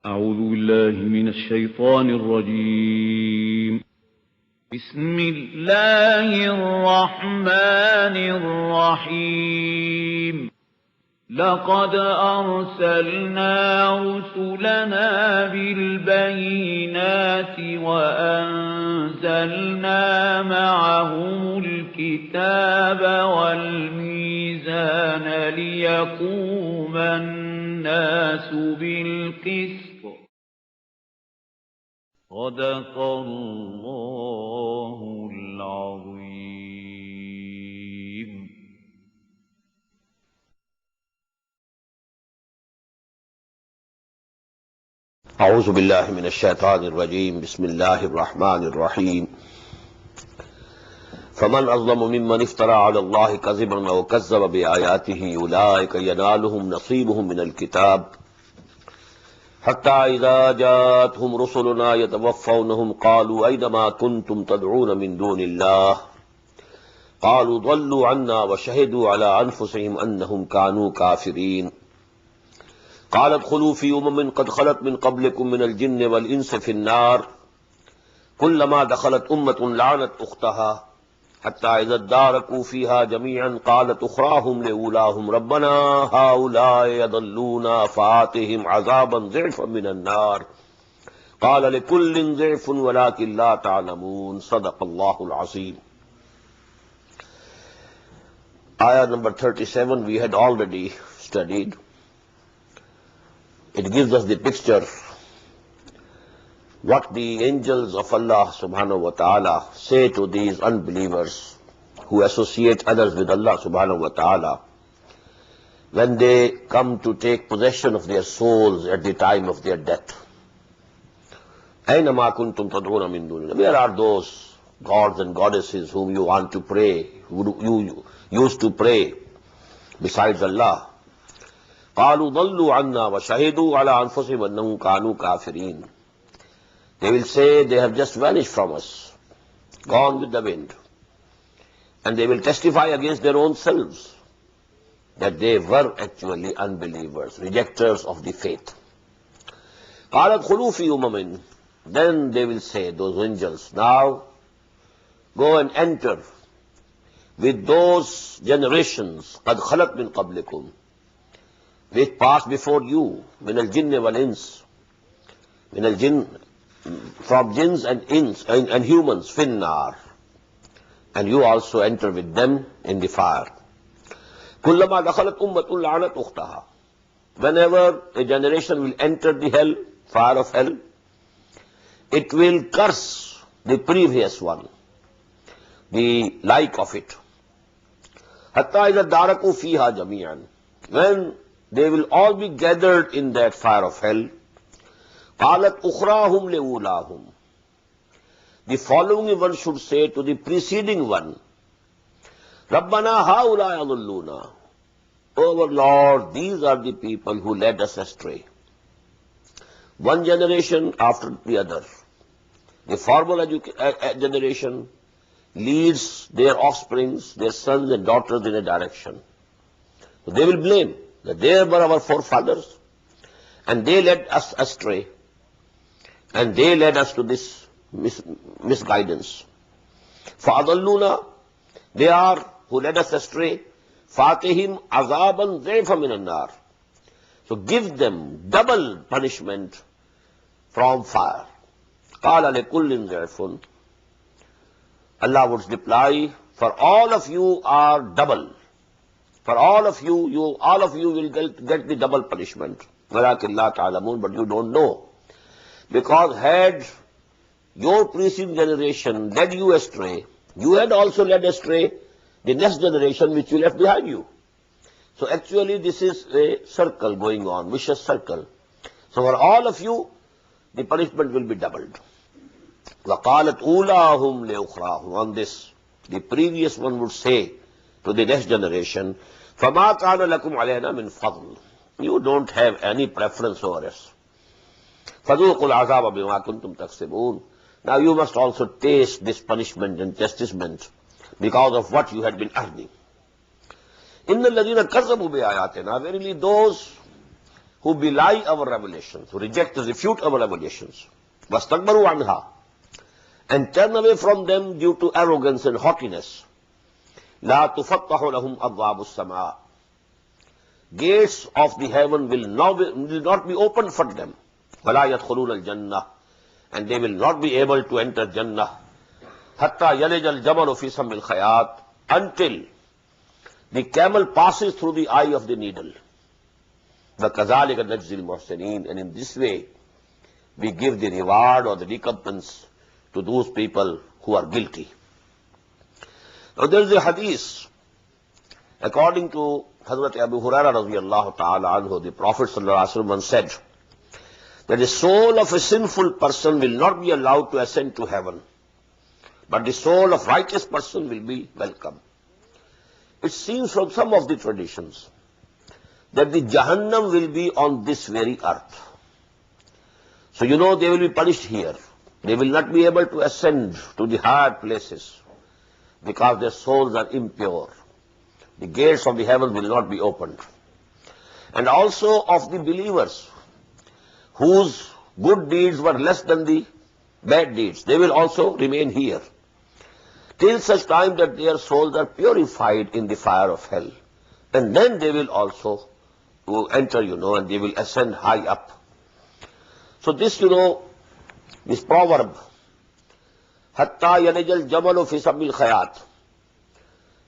أعوذ بالله من الشيطان الرجيم. بسم الله الرحمن الرحيم. لقد أرسلنا رسلنا بالبينات وأنزلنا معهم الكتاب والميزان ليقوم الناس بالقسط. صدق الله العظيم. أعوذ بالله من الشيطان الرجيم. بسم الله الرحمن الرحيم. فمن أظلم ممن افترى على الله كذبا أو كذب بآياته أولئك ينالهم نصيبهم من الكتاب حتى إذا جاءتهم رسلنا يتوفونهم قالوا أين ما كنتم تدعون من دون الله قالوا ضلوا عنا وشهدوا على أنفسهم أنهم كانوا كافرين. قال ادخلوا في قد خلت من قبلكم من الجن والإنس في النار كلما دخلت أمة لعنت أختها حتى إذا اداركوا فيها جميعا قالت أخراهم لأولاهم ربنا هؤلاء يضلونا فآتهم عذابا ضعفا من النار قال لكل ضعف ولكن لا تعلمون. صدق الله العظيم. Ayah number 37 we had already studied. It gives us the picture what the angels of Allah subhanahu wa ta'ala say to these unbelievers who associate others with Allah subhanahu wa ta'ala when they come to take possession of their souls at the time of their death. أَيْنَمَا كُنْتُمْ تَدْعُونَ مِن دُونِ اللَّهِ. Where are those gods and goddesses whom you want to pray, who you used to pray besides Allah? قالوا ضلوا عنا وشهدوا على أنفسهم أنهم كانوا كافرين. They will say they have just vanished from us, gone with the wind. And they will testify against their own selves that they were actually unbelievers, rejectors of the faith. قالت خلوا في أمم. Then they will say, those angels, now go and enter with those generations قد خلت من قبلكم, which passed before you, min al-jinn wal-ins, min al-jinn, from jinns and ins and humans, finnar, and you also enter with them in the fire. Kullama dakhalat ummatun la'anat ukhtaha. Whenever a generation will enter the hell, fire of hell, it will curse the previous one, the like of it. Hatta idha daraku fiha jami'an. When they will all be gathered in that fire of hell. قَالَتْ أُخْرَاهُمْ لِأُولَاهُمْ. The following one should say to the preceding one, رَبَّنَا هَؤُلَاءِ يَضُلُّونَا. O our Lord, these are the people who led us astray. One generation after the other. The former generation leads their offsprings, their sons and daughters in a direction. So they will blame that they were our forefathers and they led us astray and they led us to this misguidance. فَأَضَلُّونَا. They are who led us astray. فَاتِهِمْ عَذَابًا ضِعْفًا مِنَ النَّارِ. So give them double punishment from fire. قَالَ لِكُلٍّ ضِعْفٌ. Allah would reply, for all of you are double. For all of you will get the double punishment. وَلَكِنْ لَا تَعْلَمُونَ. But you don't know. Because had your preceding generation led you astray, you had also led astray the next generation which you left behind you. So actually this is a circle going on, vicious circle. So for all of you, the punishment will be doubled. وَقَالَتْ أُولَاهُمْ لِأُخْرَاهُمْ. On this, the previous one would say to the next generation, فَمَا كَانَ لَكُمْ عَلَيْنَا مِنْ فَضْلٍ. You don't have any preference over us. فَذُوقُوا الْعَذَابَ بِمَا كُنْتُمْ تَكْسِبُونَ. Now you must also taste this punishment and chastisement because of what you had been earning. إِنَّ الَّذِينَ كَذَّبُوا بِآيَاتِنَا. Verily those who belie our revelations, who reject and refute our revelations. وَاسْتَكْبَرُوا عَنْهَا, and turn away from them due to arrogance and haughtiness. لَا تُفَتَّحُ لَهُمْ أَبْوَابُ السَّمَاءِ, gates of the heaven will not be opened for them. وَلَا يَدْخُلُونَ الْجَنَّةِ, and they will not be able to enter Jannah. حَتَّى يَلِجَ الْجَمَلُ فِي سَمِّ الْخَيَاطِ, until the camel passes through the eye of the needle. وَكَذَلِكَ نَجْزِي الْمُحْسِنِينَ, and in this way we give the reward or the recompense to those people who are guilty. Now there is a hadith, according to Hazrat Abu Hurairah radiyallahu ta'ala anhu, the Prophet sallallahu alaihi wasallam said that the soul of a sinful person will not be allowed to ascend to heaven, but the soul of righteous person will be welcome. It seems from some of the traditions that the Jahannam will be on this very earth. So they will be punished here. They will not be able to ascend to the higher places because their souls are impure. The gates of the heaven will not be opened. And also of the believers whose good deeds were less than the bad deeds, they will also remain here till such time that their souls are purified in the fire of hell. And then they will also enter, and they will ascend high up. So this, this proverb, Hatta yanajal jamalu fi sabil khayat,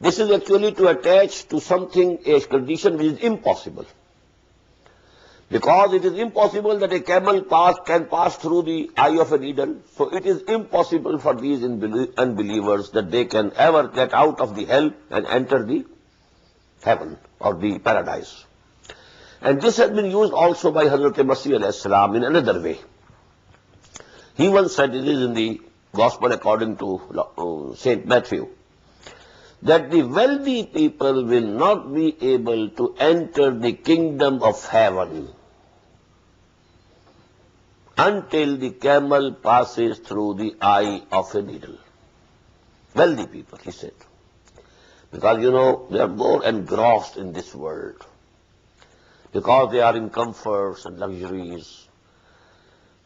this is actually to attach to something, a condition which is impossible. Because it is impossible that a camel can pass through the eye of a needle, so it is impossible for these unbelievers that they can ever get out of the hell and enter the heaven or the paradise. And this has been used also by Hazrat Masih alayhi salam in another way. He once said, it is in the Gospel according to Saint Matthew, that the wealthy people will not be able to enter the kingdom of heaven until the camel passes through the eye of a needle. Wealthy people, he said. Because, they are more engrossed in this world. Because they are in comforts and luxuries.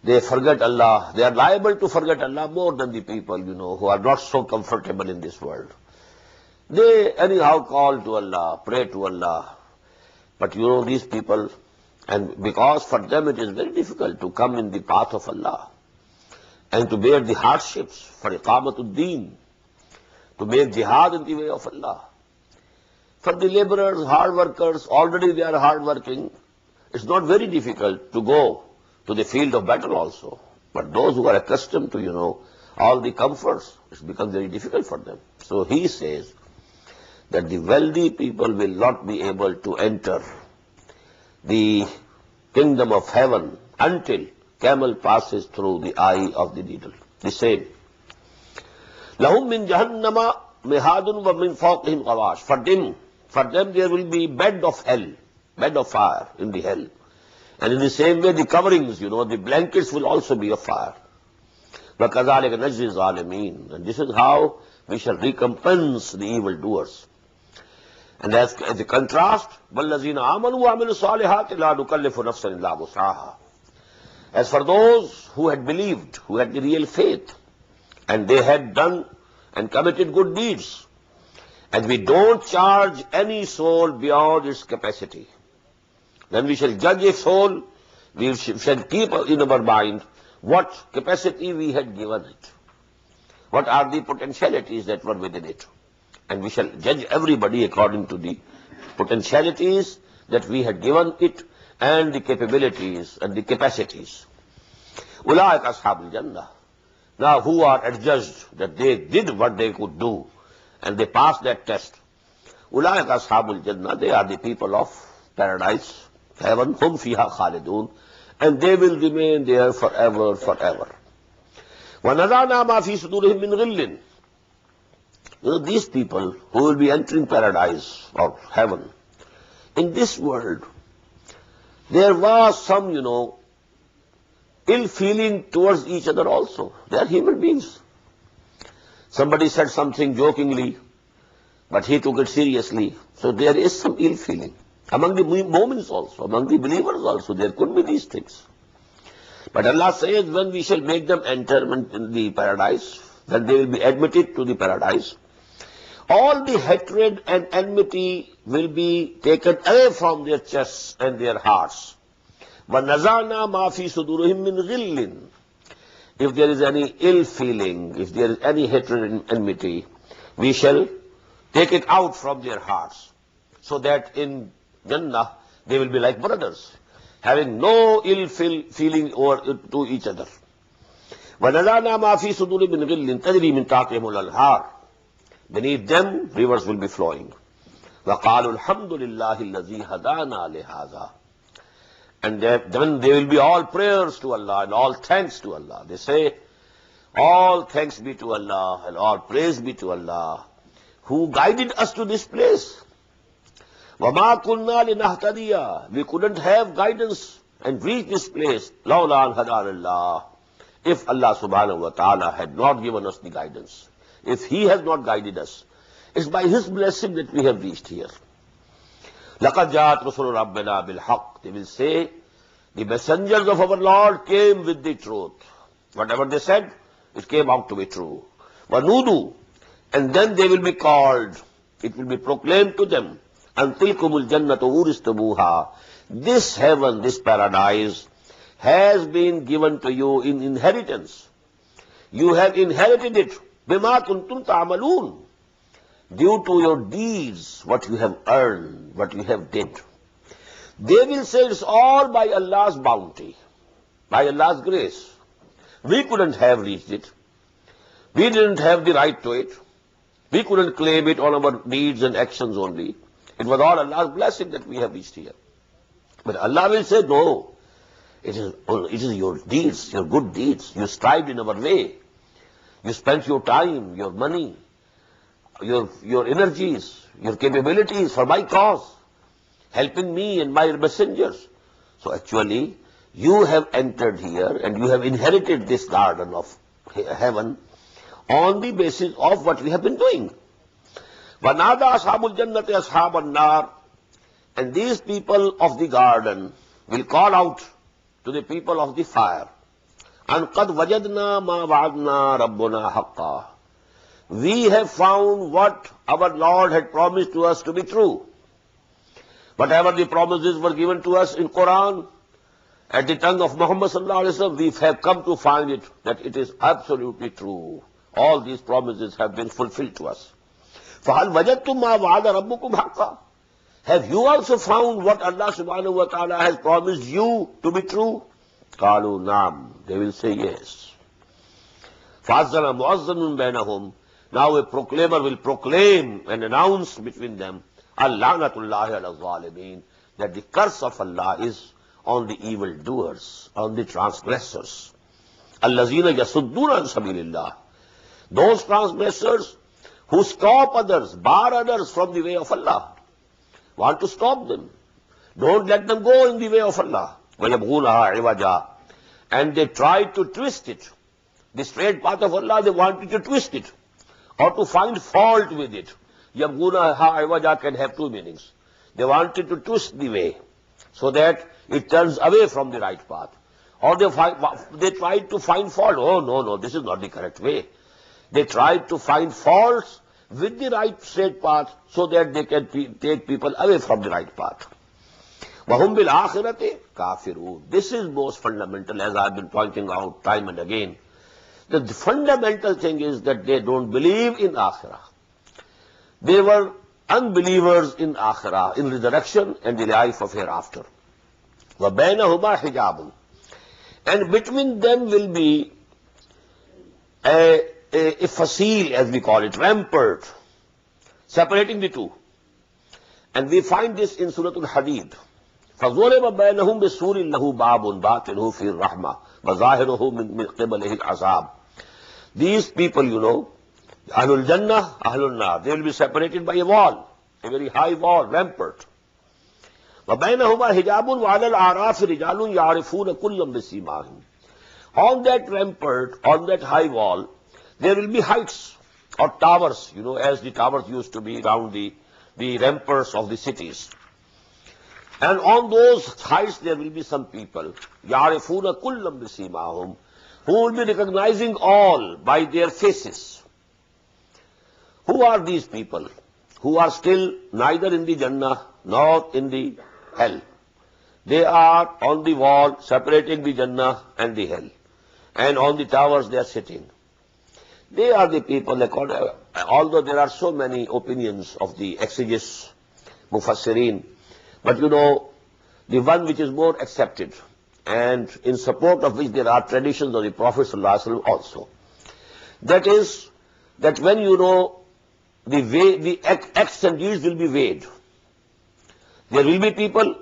They forget Allah. They are liable to forget Allah more than the people, who are not so comfortable in this world. They anyhow call to Allah, pray to Allah. But these people, and because for them it is very difficult to come in the path of Allah and to bear the hardships for iqamatul deen, to make jihad in the way of Allah. For the laborers, hard workers, already they are hard working. It's not very difficult to go to the field of battle also. But those who are accustomed to, all the comforts, it's become very difficult for them. So he says that the wealthy people will not be able to enter the kingdom of heaven until camel passes through the eye of the needle. The same. Lahum min jahannama mihadun wa min fawqihim ghawash. For them there will be bed of hell, bed of fire in the hell. And in the same way the coverings, the blankets will also be of fire. وَكَذَلِكَ نَجْزِي الظَّالِمِينَ. And this is how we shall recompense the evildoers. And as a contrast, وَالَّذِينَ آمَنُوا وَعَمِلُوا الصَّالِحَاتِ لَا نُكَلِّفُ نَفْسًا إِلَّا وُسْعَهَا. As for those who had believed, who had the real faith, and they had done and committed good deeds, and we don't charge any soul beyond its capacity. When we shall judge a soul, we shall keep in our mind what capacity we had given it. What are the potentialities that were within it. And we shall judge everybody according to the potentialities that we had given it and the capabilities and the capacities. Ulaika ashabul jannah. Now who are adjudged that they did what they could do and they passed that test. Ulaika ashabul jannah, they are the people of paradise, heaven, hum fiha khalidun, and they will remain there forever, forever. وَنَزَعْنَا مَا فِي صُدُورِهِم مِّن غِلٍّ. These people who will be entering paradise or heaven, in this world, there was some, ill feeling towards each other also. They are human beings. Somebody said something jokingly, but he took it seriously. So there is some ill feeling. Among the moments also, among the believers also, there could be these things. But Allah says, when we shall make them enter in the paradise, then they will be admitted to the paradise, all the hatred and enmity will be taken away from their chests and their hearts. وَنَزَعْنَا مَا فِي صُدُورِهِم مِّن غِلٍّ. If there is any ill feeling, if there is any hatred and enmity, we shall take it out from their hearts, so that in Jannah they will be like brothers, having no ill feeling to each other. وَنَزَعْنَا مَا فِي صُدُورِهِم مِّن غِلٍّ تَجْرِي مِن تَحْتِهِمُ الْأَنْهَارُ. Beneath them, rivers will be flowing. وَقَالُوا الْحَمْدُ لِلَّهِ الَّذِي هَدَانَا لِهَذَا. And then they will be all prayers to Allah and all thanks to Allah. They say, all thanks be to Allah and all praise be to Allah, who guided us to this place. وَمَا كُنَّا لِنَهْتَدِيَ. We couldn't have guidance and reach this place, لَوْلَا أَنْ هَدَانَ اللَّهُ. If Allah subhanahu wa ta'ala had not given us the guidance, if He has not guided us, it's by His blessing that we have reached here. لَقَدْ جَاءَتْ رُسُلُ رَبِّنَا بِالْحَقِّ. They will say, the messengers of our Lord came with the truth. Whatever they said, it came out to be true. وَنُودُوا. And then they will be called. It will be proclaimed to them, أَنْ تِلْكُمُ الْجَنَّةُ أُورِثْتُمُوهَا. This heaven, this paradise, has been given to you in inheritance. You have inherited it. بِمَا كُنْتُمْ تَعْمَلُونَ. Due to your deeds, what you have earned, what you have did. They will say it's all by Allah's bounty, by Allah's grace. We couldn't have reached it. We didn't have the right to it. We couldn't claim it on our deeds and actions only. It was all Allah's blessing that we have reached here. But Allah will say, no, it is your deeds, your good deeds. You strived in our way. You spent your time, your money, your energies, your capabilities for my cause, helping me and my messengers. So actually, you have entered here and you have inherited this garden of heaven on the basis of what we have been doing. وَنَادَى أَصْحَابُ الْجَنَّةِ أَصْحَابَ النَّارِ. And these people of the garden will call out to the people of the fire, أَنْ قَدْ وَجَدْنَا مَا وَعَدْنَا رَبُّنَا حَقًّا. We have found what our Lord had promised to us to be true. Whatever the promises were given to us in Quran, at the tongue of Muhammad sallallahu alaihi wasallam, we have come to find it, that it is absolutely true. All these promises have been fulfilled to us. فَهَلْ وَجَدْتُمْ مَا وَعَدَ رَبُّكُمْ حَقًّا. Have you also found what Allah subhanahu wa ta'ala has promised you to be true? قَالُوا نَعَمْ. They will say yes. فَأَذَّنَ مُؤَذِّنٌ بَيْنَهُمْ. Now a proclaimer will proclaim and announce between them, اللَّعْنَةُ اللَّهِ عَلَى الظَّالِمِينَ, that the curse of Allah is on the evildoers, on the transgressors. الَّذِينَ يَصُدُّونَ عَنْ سَبِيلِ اللَّهِ. Those transgressors who stop others, bar others from the way of Allah. Want to stop them. Don't let them go in the way of Allah. وَيَبْغُونَهَا عِوَجًا. And they try to twist it. The straight path of Allah, they wanted to twist it, or to find fault with it. يَبْغُونَهَا عِوَجًا can have two meanings. They wanted to twist the way, so that it turns away from the right path. Or they tried to find fault. Oh, no, this is not the correct way. They tried to find faults with the right straight path, so that they can take people away from the right path. وَهُمْ بِالْآخِرَةِ كَافِرُونَ. This is most fundamental, as I have been pointing out time and again. The fundamental thing is that they don't believe in Akhirah. They were unbelievers in Akhirah, in resurrection and the life of hereafter. وَبَيْنَهُمَا حِجَابٌ. And between them will be a fasil, as we call it, rampart, separating the two. And we find this in Surah Al-Hadid. فَضُرِبَ بَيْنَهُمْ بِسُورٍ لَهُ بَابٌ بَاطِنُهُ فِي الرَّحْمَةِ وَظَاهِرُهُ مِنْ قِبَلِهِ الْعَذَابِ. These people, Ahlul Jannah, Ahlul Nar, they will be separated by a wall, a very high wall, rampart. وَبَيْنَهُمَا حِجَابٌ وَعَلَى الْأَعْرَافِ رِجَالٌ يَعْرِفُونَ كُلًّا بِسِيمَاهِمْ. On that rampart, on that high wall, there will be heights or towers, as the towers used to be around the ramparts of the cities. And on those heights there will be some people, يَعْرِفُونَ كُلًّا بِسِيمَاهُمْ, who will be recognizing all by their faces. Who are these people? Who are still neither in the Jannah nor in the hell. They are on the wall separating the Jannah and the hell. And on the towers they are sitting. They are the people, although there are so many opinions of the exegetes, mufassirin, but the one which is more accepted, and in support of which there are traditions of the Prophet ﷺ also. That is, that when the acts and deeds will be weighed, there will be people,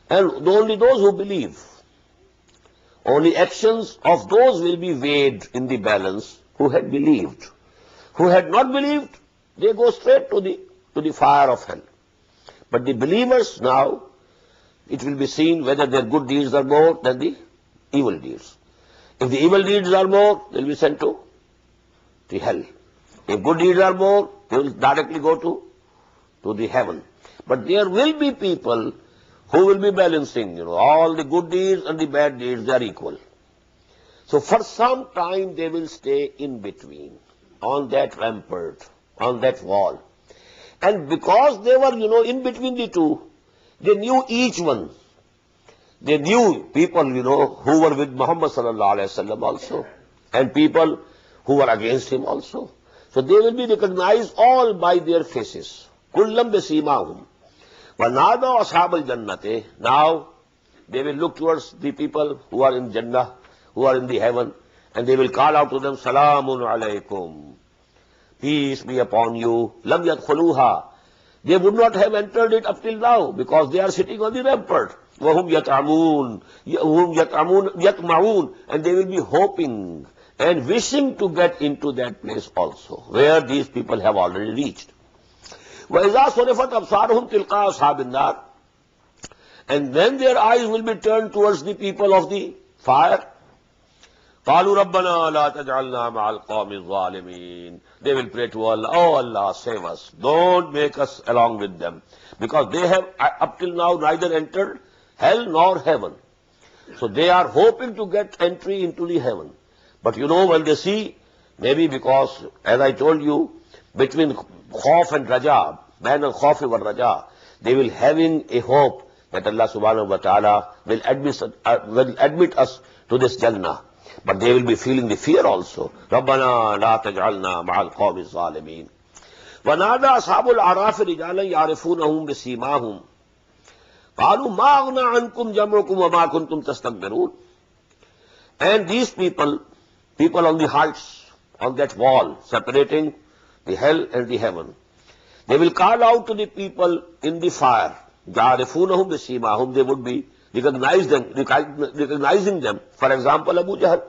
and only those who believe, only actions of those will be weighed in the balance who had believed. Who had not believed, they go straight to the fire of hell. But the believers now, it will be seen whether their good deeds are more than the evil deeds. If the evil deeds are more, they will be sent to the hell. If good deeds are more, they will directly go to the heaven. But there will be people who will be balancing, all the good deeds and the bad deeds, they are equal. So for some time they will stay in between, on that rampart, on that wall. And because they were, in between the two, they knew each one. They knew people, who were with Muhammad sallallahu alaihi wasallam also, and people who were against him also. So they will be recognized all by their faces. Kullam besimahum. وَنَادَوْا أَصْحَابَ الْجَنَّةِ. Now they will look towards the people who are in Jannah, who are in the heaven, and they will call out to them, Salamun alaykum. Peace be upon you. Lam yadkhuluha. They would not have entered it up till now, because they are sitting on the rampart. وَهُمْ يَطْمَعُونَ. And they will be hoping and wishing to get into that place also, where these people have already reached. وَإِذَا صُرِفَتْ أَبْصَارُهُمْ تِلْقَاءَ أَصْحَابِ النَّارِ. And then their eyes will be turned towards the people of the fire. قَالُوا رَبَّنَا لَا تَجْعَلْنَا مَعَ الْقَوْمِ الظَّالِمِينَ. They will pray to Allah, oh Allah, save us. Don't make us along with them. Because they have up till now neither entered hell nor heaven. So they are hoping to get entry into the heaven. But when they see, maybe because, as I told you, between khawf and raja, man al khawf wa raja, they will having a hope that Allah subhanahu wa ta'ala will admit us to this Jannah. But they will be feeling the fear also. رَبَّنَا لَا تَجْعَلْنَا مَعَ الْقَوْمِ الظَّالِمِينَ. وَنَادَى أَصْحَابُ الْأَعْرَافِ رِجَالًا يَعْرِفُونَهُمْ بِسِيمَاهُمْ قَالُوا مَا أَغْنَىٰ عَنْكُمْ جَمْعُكُمْ وَمَا كُنْتُمْ تَسْتَكْبِرُونَ. And these people on the heights, on that wall, separating the hell and the heaven, they will call out to the people in the fire. يَعْرِفُونَهُمْ بِسِيمَاهُمْ. They would be recognizing them. For example, Abu Jahl.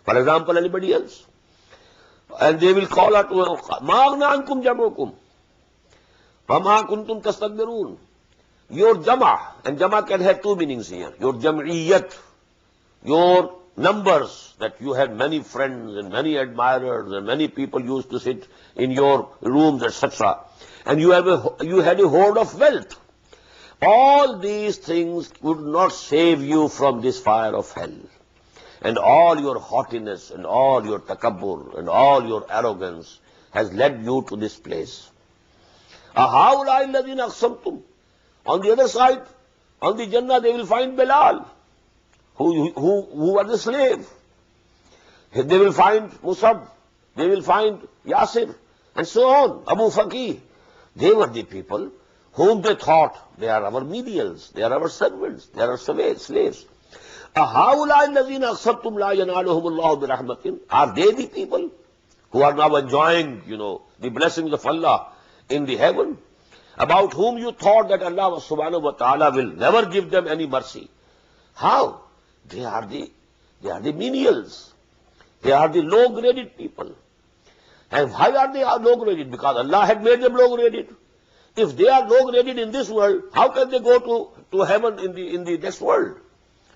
For example, anybody else. And they will call out, مَا أَغْنَىٰ عَنْكُمْ جَمْعُكُمْ وَمَا كُنْتُمْ تَسْتَكْبِرُونَ. Your jama, and jama can have two meanings here. Your jam'iyyat, your numbers, that you had many friends and many admirers and many people used to sit in your rooms, etc. And you had a hoard of wealth. All these things would not save you from this fire of hell. And all your haughtiness and all your takabbur and all your arrogance has led you to this place. أَهَؤُلَاءِ الَّذِينَ أَقْسَمْتُمْ. On the other side, on the Jannah, they will find Bilal, who was a slave. They will find Musab, they will find Yasir, and so on, Abu Faqih. They were the people whom they thought they are our menials, they are our servants, they are our slaves. أَهَؤُلَاءِ الَّذِينَ أَقْسَمْتُمْ لَا يَنَالُهُمُ اللَّهُ بِرَحْمَةٍ. Are they the people who are now enjoying, the blessings of Allah in the heaven, about whom you thought that Allah subhanahu wa ta'ala will never give them any mercy? How? They are the menials. They are the low-graded people. And why are they low-graded? Because Allah had made them low-graded. If they are low-graded in this world, how can they go to heaven in the next world?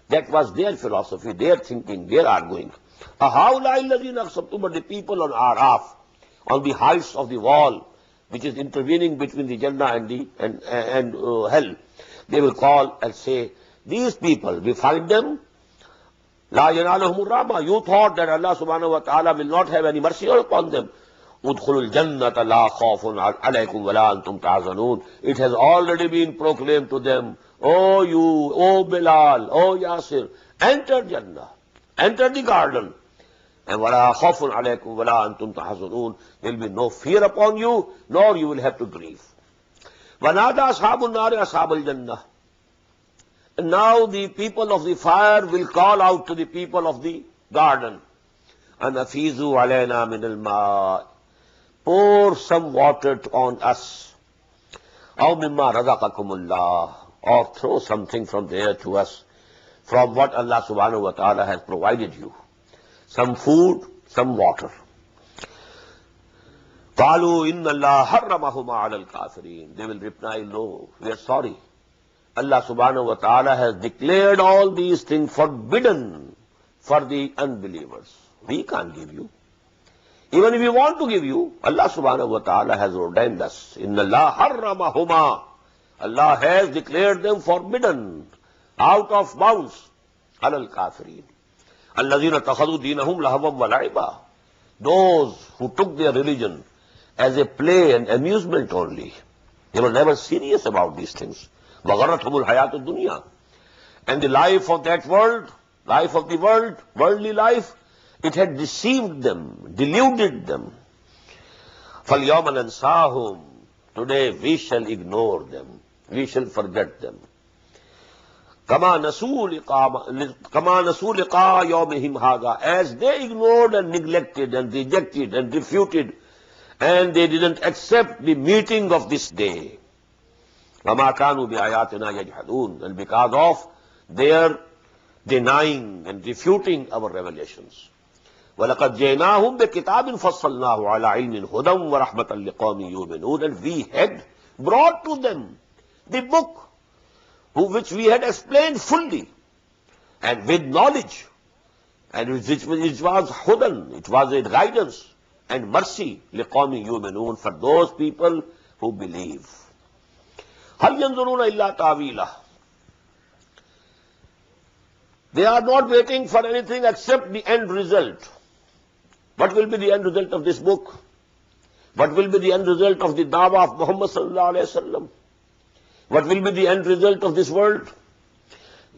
That was their philosophy, their thinking, their arguing. أَهَؤُلَاءِ الَّذِينَ أَقْسَمْتُمْ. But the people on Araf, on the heights of the wall, which is intervening between the Jannah and hell. They will call and say, these people, we find them, La yanalahumur rahma. You thought that Allah subhanahu wa ta'ala will not have any mercy upon them. Udkhulul jannata la khawfun alaykum wa la antum tahzanun. It has already been proclaimed to them, oh you, oh Bilal, oh Yasir, enter Jannah, enter the garden. And wala khawfun alaykum wa la antum tahzanun. There will be no fear upon you, nor you will have to grieve. Wanada ashabun nari ashabal jannah. And now the people of the fire will call out to the people of the garden. And afizu alayna min al-ma'. Pour some water on us. Aw mimma razaqakumullah. Or throw something from there to us, from what Allah subhanahu wa ta'ala has provided you. Some food, some water. Qalu inna Allah harramahuma ala al-kafirin. They will reply, no, we are sorry. Allah subhanahu wa ta'ala has declared all these things forbidden for the unbelievers. We can't give you. Even if we want to give you, Allah subhanahu wa ta'ala has ordained us. Inna Allah harramahuma. Allah has declared them forbidden, out of bounds. Alal kafirin. Allazina takhadu dinahum lahawan wa la'iba. Those who took their religion as a play and amusement only. They were never serious about these things. وَغَرَّتْهُمُ الْحَيَاةُ الدُّنْيَا. And the life of that world, life of the world, worldly life, it had deceived them, deluded them. فَالْيَوْمَ نَنْسَاهُمْ. Today we shall ignore them. We shall forget them. كَمَا نَسُوا لِقَاءَ يَوْمِهِمْ هَذَا. As they ignored and neglected and rejected and refuted, and they didn't accept the meeting of this day. وَمَا كَانُوا بِآيَاتِنَا يَجْحَدُونَ. And because of their denying and refuting our revelations. وَلَقَدْ جَئْنَاهُمْ بِكِتَابٍ فَصَّلْنَاهُ عَلَىٰ عِلْمٍ هُدًى وَرَحْمَةً لِقَوْمٍ يُؤْمِنُونَ. And we had brought to them the book, which we had explained fully and with knowledge, and which was hudan, it was a guidance and mercy لِقَوْمٍ يُؤْمِنُونَ, for those people who believe. هَلْ يَنْظُرُونَ إِلَّا تَأْوِيلَهُ. They are not waiting for anything except the end result. What will be the end result of this book? What will be the end result of the dawah of Muhammad sallallahu alayhi wa sallam? What will be the end result of this world?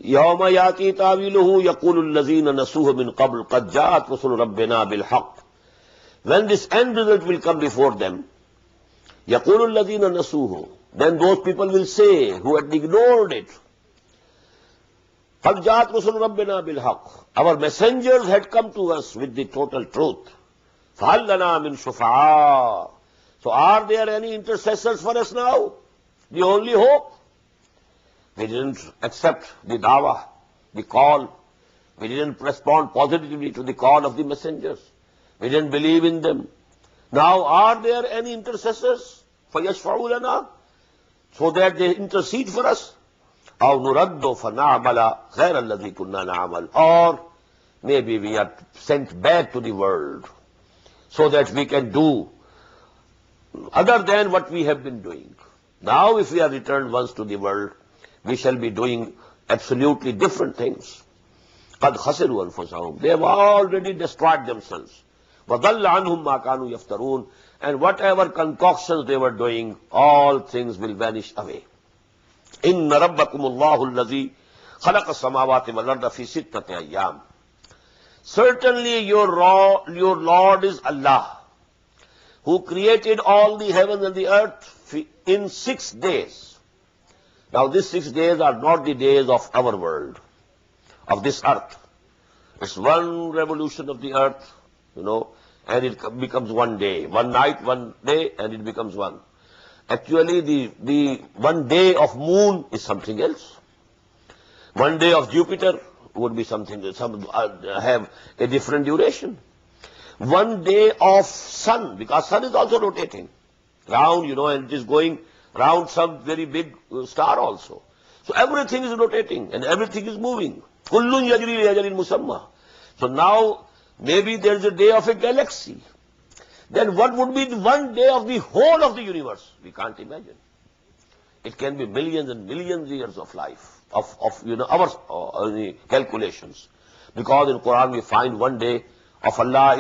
يَوْمَ يَأْتِي تَأْوِيلُهُ يَقُولُ الَّذِينَ نَسُوهُ مِنْ قَبْلُ قَدْ جَاءَتْ رُسُلُ رَبِّنَا بِالْحَقِّ. When this end result will come before them, يَقُولُ الَّذِينَ نَسُوهُ. Then those people will say, who had ignored it, قَدْ جَاءَتْ رُسُلُ رَبِّنَا بِالْحَقِّ. Our messengers had come to us with the total truth. فَهَلْ لَنَا مِنْ شُفَعَاءَ. So are there any intercessors for us now? The only hope. We didn't accept the dawah, the call. We didn't respond positively to the call of the messengers. We didn't believe in them. Now are there any intercessors for يَشْفَعُوا لَنَا, so that they intercede for us? أَوْ نُرَدُّ فَنَعْمَلَ غَيْرَ الَّذِي كُنَّا نَعْمَلُ. Or maybe we are sent back to the world so that we can do other than what we have been doing. Now if we are returned once to the world, we shall be doing absolutely different things. قَدْ خَسِرُوا أَنفُسَهُمْ. They have already destroyed themselves. وَضَلَّ عَنْهُمْ مَا كَانُوا يَفْتَرُونَ. And whatever concoctions they were doing, all things will vanish away. إِنَّ رَبَّكُمُ اللَّهُ الَّذِي خَلَقَ السَّمَاوَاتِ وَالْأَرْضَ فِي سِتَّةِ أَيَّامٍ. Certainly your Lord is Allah, who created all the heavens and the earth in 6 days. Now these 6 days are not the days of our world, of this earth. It's one revolution of the earth, and it becomes one day, one night, one day, and it becomes one. Actually, the 1 day of moon is something else. 1 day of Jupiter would be something, have a different duration. 1 day of sun, because sun is also rotating round, and it is going round some very big star also. So everything is rotating and everything is moving. Kullun yajri li ajalin musamma. So now maybe there is a day of a galaxy. Then what would be the 1 day of the whole of the universe? We can't imagine. It can be millions and millions of years of life, of our calculations. Because in Quran we find one day of Allah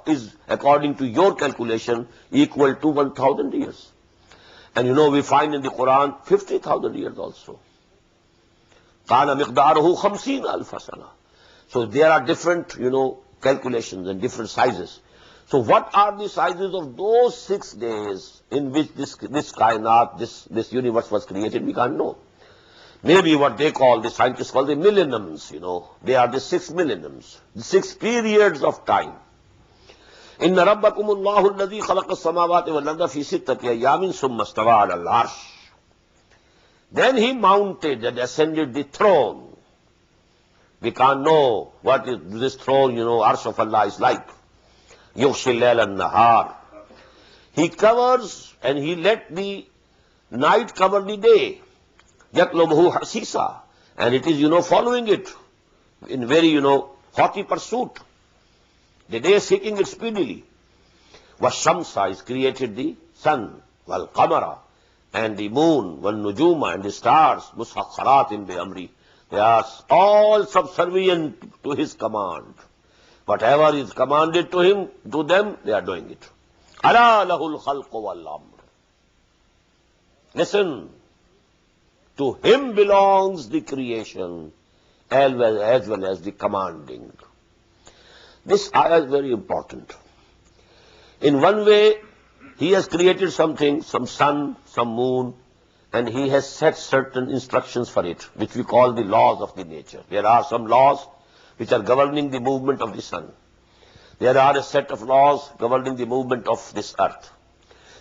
is according to your calculation equal to 1,000 years. And we find in the Quran 50,000 years also. Kana miqdaruhu 50,000 sana. So there are different, calculations and different sizes. So what are the sizes of those 6 days in which this kainat, this universe was created? We can't know. Maybe what the scientists call the millenniums, they are the 6 millenniums, the 6 periods of time. Inna rabbakumullahu alladhi khalaqa as-samawati wal arda fi sittati ayyamin thumma istawa 'ala al-'arsh. Then he mounted and ascended the throne. We can't know what is this throne, arsh of Allah is like. Yughshi al-layl an-nahar. He covers and he let the night cover the day. Yatlubuhu hasisa. And it is, following it in very, haughty pursuit. The day seeking it speedily. Washamsa is created the sun. Wal qamara. And the moon. Wal nujuma and the stars. Mushakharatin bi amri. They are all subservient to his command. Whatever is commanded to them, they are doing it. Ala lahul khalqu wal amr. Listen. To him belongs the creation as well as the commanding. This ayah is very important. In one way, he has created something, some sun, some moon, and he has set certain instructions for it, which we call the laws of the nature. There are some laws which are governing the movement of the sun. There are a set of laws governing the movement of this earth.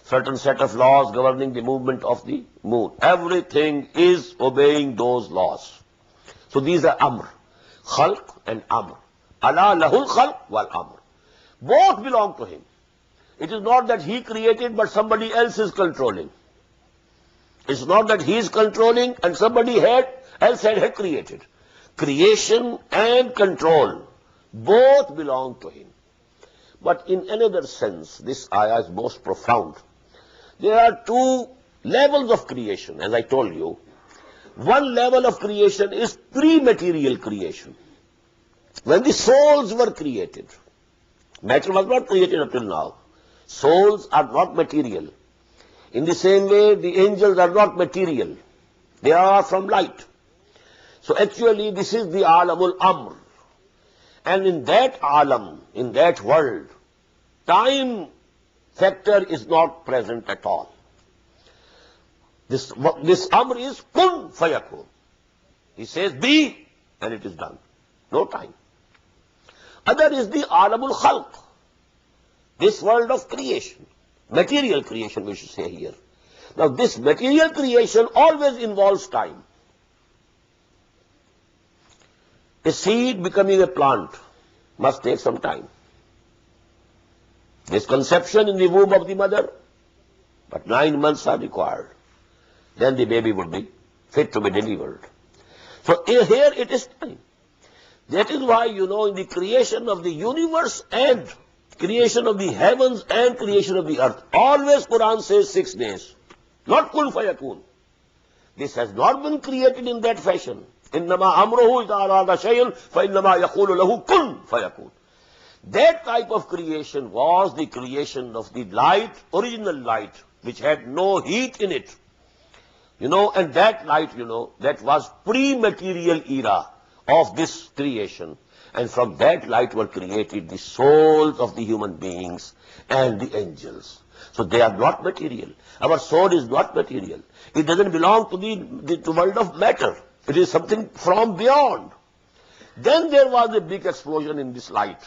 Certain set of laws governing the movement of the moon. Everything is obeying those laws. So these are amr. Khalq and amr. Ala lahul khalq wal amr. Both belong to him. It is not that he created but somebody else is controlling. It's not that he is controlling and somebody else had created. Creation and control both belong to him. But in another sense, this ayah is most profound. There are 2 levels of creation, as I told you. One level of creation is pre-material creation. When the souls were created, matter was not created up till now. Souls are not material. In the same way, the angels are not material. They are from light. So actually, this is the alamul amr. And in that alam, in that world, time factor is not present at all. This amr is kun fayakun. He says be, and it is done. No time. Other is the alamul khalq. This world of creation. Material creation, we should say here. Now this material creation always involves time. A seed becoming a plant must take some time. There's conception in the womb of the mother, but 9 months are required. Then the baby would be fit to be delivered. So here it is time. That is why, in the creation of the universe and creation of the heavens and creation of the earth, always Quran says 6 days. Not kun fayakun. This has not been created in that fashion. Innama amruhu idha arada shay'an fa innama yaqulu lahu kun fayakun. That type of creation was the creation of the light, original light, which had no heat in it. And that light, that was pre-material era of this creation. And from that light were created the souls of the human beings and the angels. So they are not material. Our soul is not material. It doesn't belong to the world of matter. It is something from beyond. Then there was a big explosion in this light.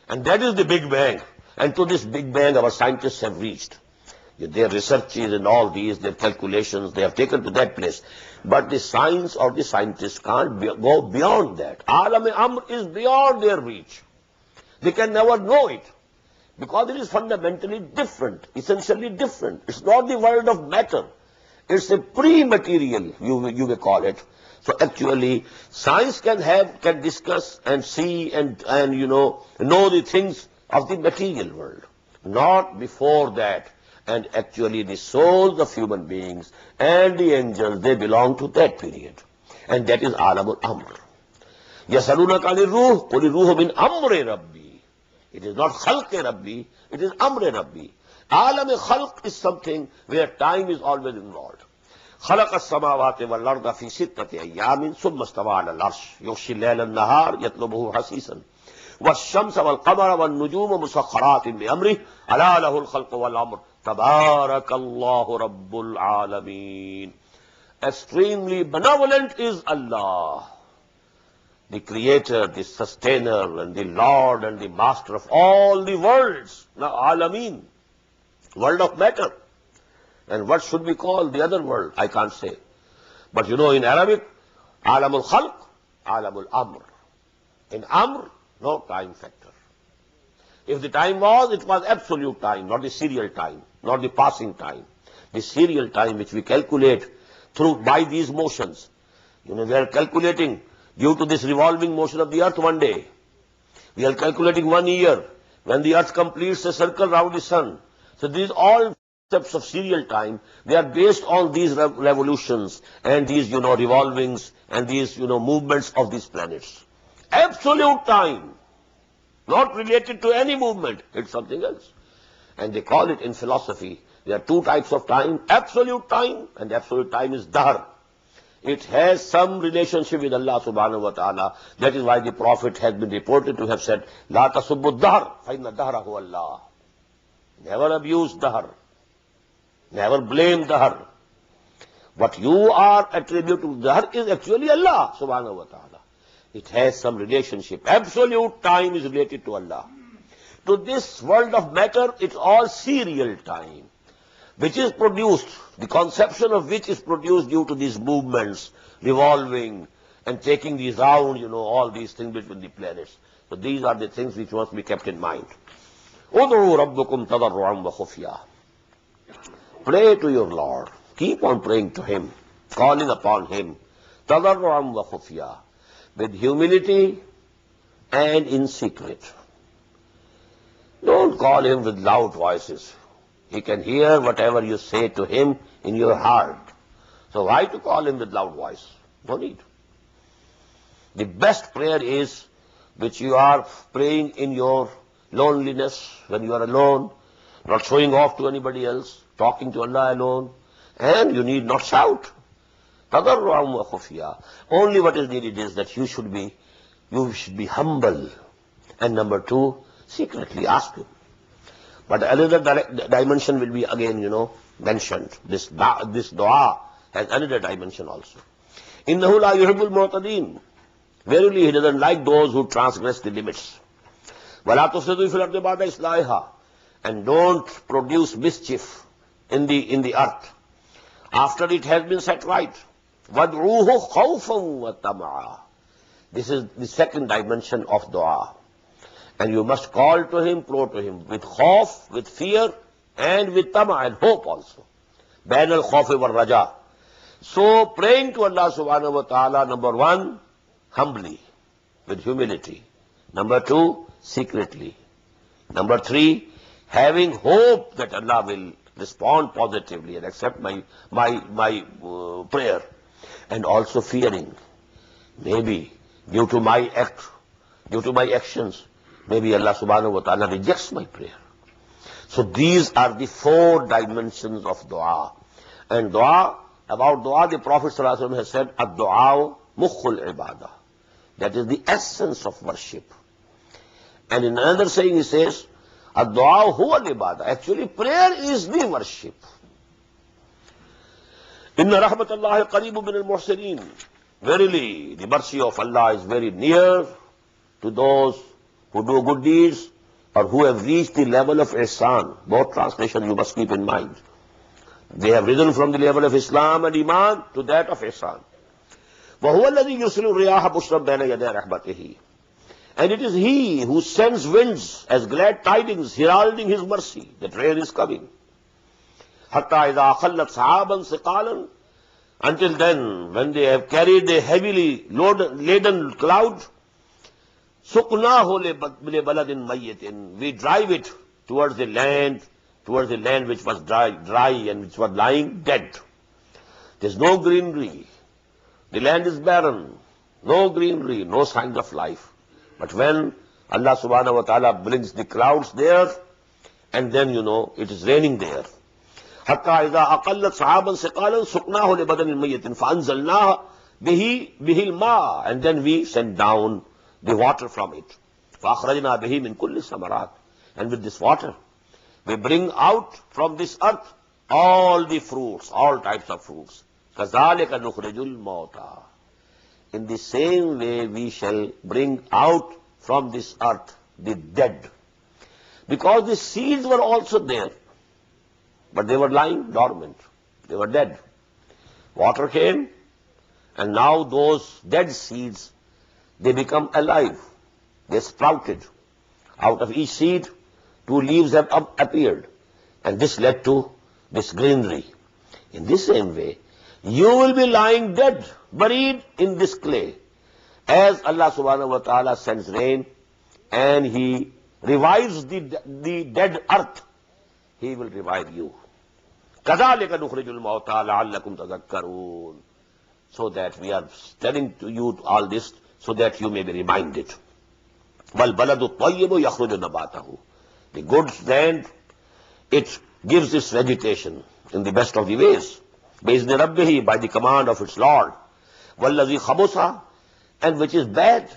And that is the Big Bang. And to this Big Bang our scientists have reached. Their researches and all these, their calculations, they have taken to that place. But the science or the scientists can't go beyond that. Alam-e-Amr is beyond their reach. They can never know it. Because it is fundamentally different, essentially different. It's not the world of matter. It's a pre-material, you may call it. So actually, science can discuss and see and know the things of the material world. Not before that. And actually the souls of human beings and the angels, they belong to that period. And that is Alamul Amr. Yasalunaka anir ruh, qul ruhu min amri rabbi. It is not khalqe rabbi, it is amri rabbi. Alam khalq is something where time is always involved. خلق السماوات والأرض في ستة أيام ثم استوى على العرش يغشي الليل النهار يطلبه حثيثا والشمس والقمر والنجوم مسخرات بأمره ألا له الخلق والأمر تبارك الله رب العالمين. Extremely benevolent is Allah, the creator, the sustainer, and the Lord and the master of all the worlds. Now, Alameen, world of matter. And what should we call the other world? I can't say. But you know, in Arabic, Alamul Khalq, Alamul Amr. In Amr, no time factor. If the time was, it was absolute time, not the serial time, not the passing time. The serial time which we calculate by these motions. You know, we are calculating due to this revolving motion of the earth one day. We are calculating 1 year when the earth completes a circle round the sun. So these all steps of serial time, they are based on these revolutions and these, revolvings and these, movements of these planets. Absolute time, not related to any movement, it's something else. And they call it in philosophy, there are two types of time, absolute time, and absolute time is dahr. It has some relationship with Allah subhanahu wa ta'ala. That is why the Prophet has been reported to have said, La tasubbu dahr, fa inna dahra huwa Allah. Never abuse dahr. Never blame dahr. What you are attributed to dahr is actually Allah subhanahu wa ta'ala. It has some relationship. Absolute time is related to Allah. To this world of matter, it's all serial time, which is produced, the conception of which is produced due to these movements, revolving and taking these round, all these things between the planets. So these are the things which must be kept in mind. Ud'u rabbakum tadarru'an wa khufya. Pray to your Lord. Keep on praying to Him, calling upon Him. Tadarru'an wa khufya. With humility and in secret. Don't call Him with loud voices. He can hear whatever you say to Him in your heart. So why to call Him with loud voice? No need. The best prayer is which you are praying in your loneliness, when you are alone, not showing off to anybody else, talking to Allah alone, and you need not shout. Tadarru'an wa khufya. Only what is needed is that you should be humble. And number two, secretly ask Him. But another dimension will be again, mentioned. This dua has another dimension also. Innahu la yuhibbul mu'tadin. Verily, He doesn't like those who transgress the limits. وَلَا تُفْسِدُوا فِي الْأَرْضِ بَعْدَ إِصْلَاحِهَا. And don't produce mischief in the earth after it has been set right. وَادْعُوهُ خَوْفًا وَطَمَعًا. This is the second dimension of dua. And you must call to Him, pray to Him, with khawf, with fear, and with tama, and hope also. Bain al-khawf wal raja. So praying to Allah subhanahu wa ta'ala, number one, humbly, with humility. Number two, secretly. Number three, having hope that Allah will respond positively and accept my prayer. And also fearing, maybe due to my actions, maybe Allah subhanahu wa ta'ala rejects my prayer. So these are the four dimensions of dua. And about dua, the Prophet sallallahu alaihi wasallam has said, ad-du'a mukhul ibadah. That is the essence of worship. And in another saying he says, ad-du'a huwa al-ibadah. Actually, prayer is the worship. Inna rahmatallahi qareebun min al-muhsinin. Verily, the mercy of Allah is very near to those who do good deeds or who have reached the level of ihsan. Both translations you must keep in mind. They have risen from the level of Islam and Iman to that of ihsan. وَهُوَ الَّذِي يُرْسِلُ الرِّيَاحَ بُشْرًا بَيْنَ يَدَيْ رَحْمَتِهِ. And it is He who sends winds as glad tidings, heralding His mercy, that rain is coming. حَتَّى إِذَا خَلَّتْ سَحَابًا ثِقَالًا. Until then, when they have carried a heavily laden cloud, سُقْنَاهُ لِبَلَدٍ مَيِّتٍ. We drive it towards the land towards the land which was dry and which was lying dead. There's no greenery. The land is barren. No greenery, no signs of life. But when Allah subhanahu wa ta'ala brings the clouds there, and then, it is raining there. حَتَّى إِذَا أَقَلَّتْ صَحَابًا سِقَالًا سُقْنَاهُ لِبَدَنٍ مَيِّتٍ فَأَنزَلْنَاهَا بِهِ الْمَاءَ, and then we send down the water from it. فَأَخْرَجْنَا بِهِ مِنْ كُلِّ الثَّمَرَاتِ, and with this water, we bring out from this earth all the fruits, all types of fruits. كَذَلِكَ نُخْرِجُ الْمَوْتَى. In the same way we shall bring out from this earth the dead. Because the seeds were also there, but they were lying dormant. They were dead. Water came, and now those dead seeds, they become alive. They sprouted. Out of each seed, 2 leaves have appeared, and this led to this greenery. In this same way, you will be lying dead, buried in this clay. As Allah subhanahu wa ta'ala sends rain, and He revives the dead earth, He will revive you. كَذَلِكَ نُخْرِجُ الْمَوْتَى لَعَلَّكُمْ تَذَكَّرُونَ. So that we are telling to you all this, so that you may be reminded. وَالْبَلَدُ الطَّيِّبُ يَخْرُجُ نَبَاتَهُ. The good land, it gives its vegetation in the best of the ways. بِإِذْنِ رَبِّهِ, by the command of its Lord. وَالَّذِي خَبُثَ, and which is bad,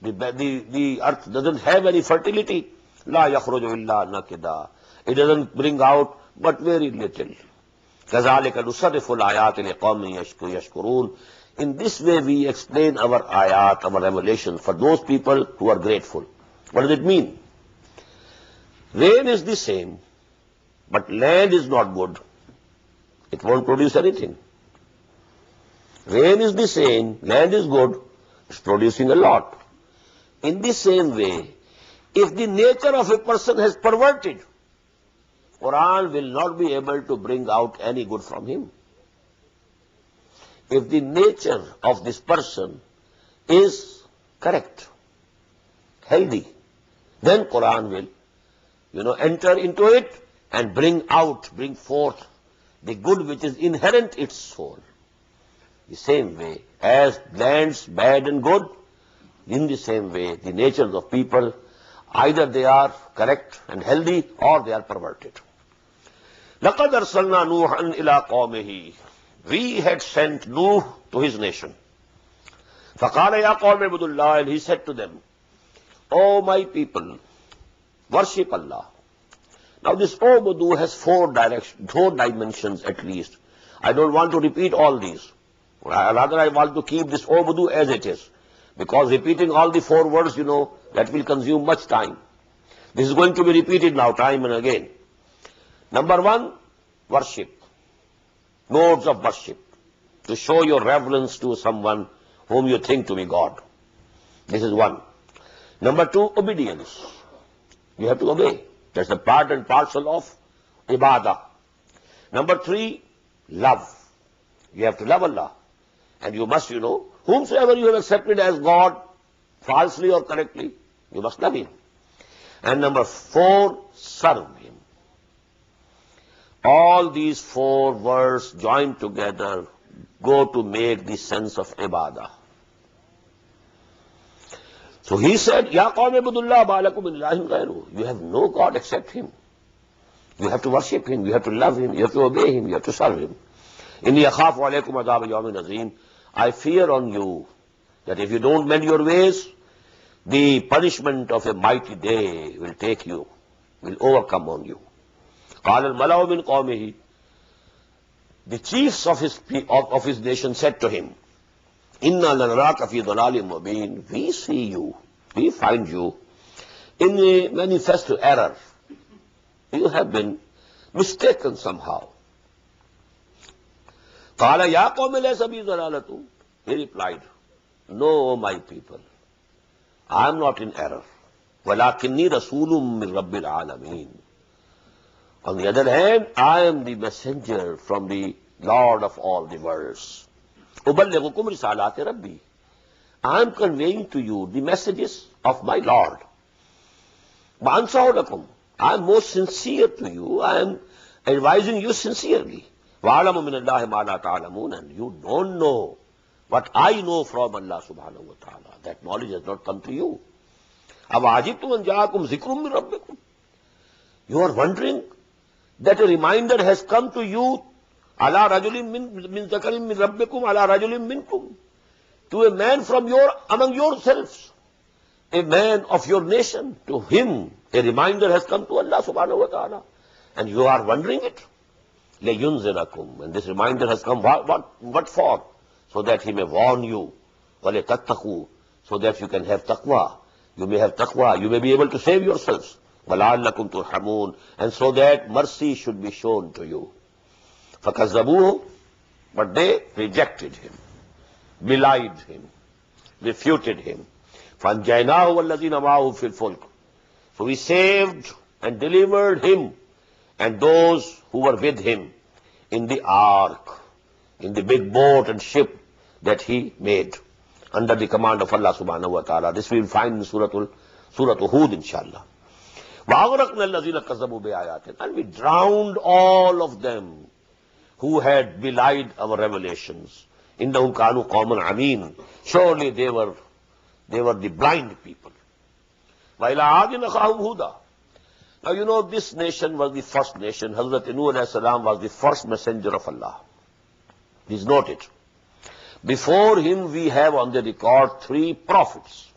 the earth doesn't have any fertility. لَا يَخْرُجُ إِلَّا نَكِدًا. It doesn't bring out but very little. كَذَلِكَ نُصَرِّفُ الْآيَاتِ لِقَوْمٍ يَشْكُرُونَ. In this way we explain our ayat, our revelation, for those people who are grateful. What does it mean? Rain is the same, but land is not good. It won't produce anything. Rain is the same, land is good, it's producing a lot. In the same way, if the nature of a person has perverted, Quran will not be able to bring out any good from him. If the nature of this person is correct, healthy, then Quran will, enter into it and bring forth the good which is inherent its soul. The same way as lands bad and good, in the same way the natures of people, either they are correct and healthy or they are perverted. لَقَدْ أَرْسَلْنَا نُوحًا إِلَىٰ قَوْمِهِ. We had sent Nuh to his nation. فَقَالَ يَا قَوْمِ اعْبُدُوا اللَّهَ, and he said to them, O my people, worship Allah. Now this Ubudu has 4 dimensions at least. I don't want to repeat all these. Rather I want to keep this Ubudu as it is. Because repeating all the 4 words, that will consume much time. This is going to be repeated now time and again. Number 1, worship. Modes of worship. To show your reverence to someone whom you think to be God. This is 1. Number 2, obedience. You have to obey. That's the part and parcel of ibadah. Number 3, love. You have to love Allah. And you must, whomsoever you have accepted as God, falsely or correctly, you must love Him. And number 4, serve Him. All these 4 words joined together go to make the sense of ibadah. So he said, Ya qawmi ibudullah ba'alakum min ilahin ghayruhu. You have no God except Him. You have to worship Him, you have to love Him, you have to obey Him, you have to serve Him. Inni akhafu alaykum adhab yawmin azim. I fear on you that if you don't mend your ways, the punishment of a mighty day will take you, will overcome on you. قال الملأ من قومه. The chiefs of his nation said to him, Inna lanaraka fi dhalalim mubin. We see you, we find you in a manifest error. You have been mistaken somehow. قال يا قوم ليس بي ضلالة. He replied, No, my people, I am not in error. ولكني رسول من رب العالمين. On the other hand, I am the messenger from the Lord of all the worlds. أُبَلِّغُكُمْ رِسَالَاتِ رَبِّي. I am conveying to you the messages of my Lord. وَأَنْصَحُ لَكُمْ. I am most sincere to you. I am advising you sincerely. وَعَلَمُ مِنَ اللَّهِ مَا لَا تَعْلَمُونَ. And you don't know what I know from Allah subhanahu wa ta'ala. That knowledge has not come to you. أَوَعَجِبْتُمْ أَنْ جَاءَكُمْ ذِكْرٌ مِّن رَبِّكُمْ. You are wondering that a reminder has come to you, عَلَى رَجُلٍ مِّن ذَكَرٍ مِّن رَبِّكُمْ عَلَى رَجُلٍ مِّنكُمْ, to a man from among yourselves, a man of your nation. To him a reminder has come to Allah subhanahu wa ta'ala, and you are wondering it. لَيُنْزِرَكُمْ. And this reminder has come, what for? So that he may warn you. وَلَتَتَّقُوا. So that you can have taqwa. You may have taqwa. You may be able to save yourselves. وَلَعَلَّكُمْ تُرْحَمُونَ. And so that mercy should be shown to you. فَكَذَّبُوهُ. But they rejected him, belied him, refuted him. فَأَنْجَيْنَاهُ وَالَّذِينَ مَعَهُ فِي الْفُلْكِ. So we saved and delivered him and those who were with him in the ark, in the big boat and ship that he made under the command of Allah subhanahu wa ta'ala. This we will find in Surah Hud, inshallah. وَأَغْرَقْنَا الَّذِينَ كَذَّبُوا بِآيَاتِنَا. And we drowned all of them who had belied our revelations. إِنَّهُمْ كَانُوا قَوْمًا عَمِينَ. Surely they were the blind people. وَإِلَىٰ عَادٍ أَخَاهُمْ هُودًا. Now you know this nation was the first nation. Hazrat Nuh alayhi salam was the first messenger of Allah. Please note it. Before him we have on the record 3 prophets.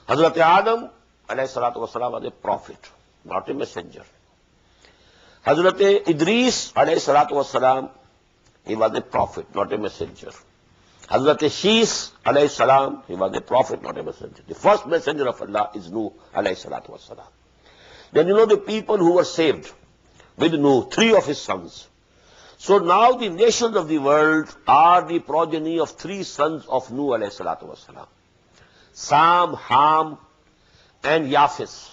Hazrat Adam alayhi salatu wasalam was a prophet, not a messenger. Hazrat Idris alayhi salatu wasalam, he was a prophet, not a messenger. Hazrat Shis alayhi salam, he was a prophet, not a messenger. The first messenger of Allah is Nuh alayhi salatu wasalam. Then you know the people who were saved with Nuh, 3 of his sons. So now the nations of the world are the progeny of 3 sons of Nuh alayhi salatu wasalam. Sam, Ham, and Yafis.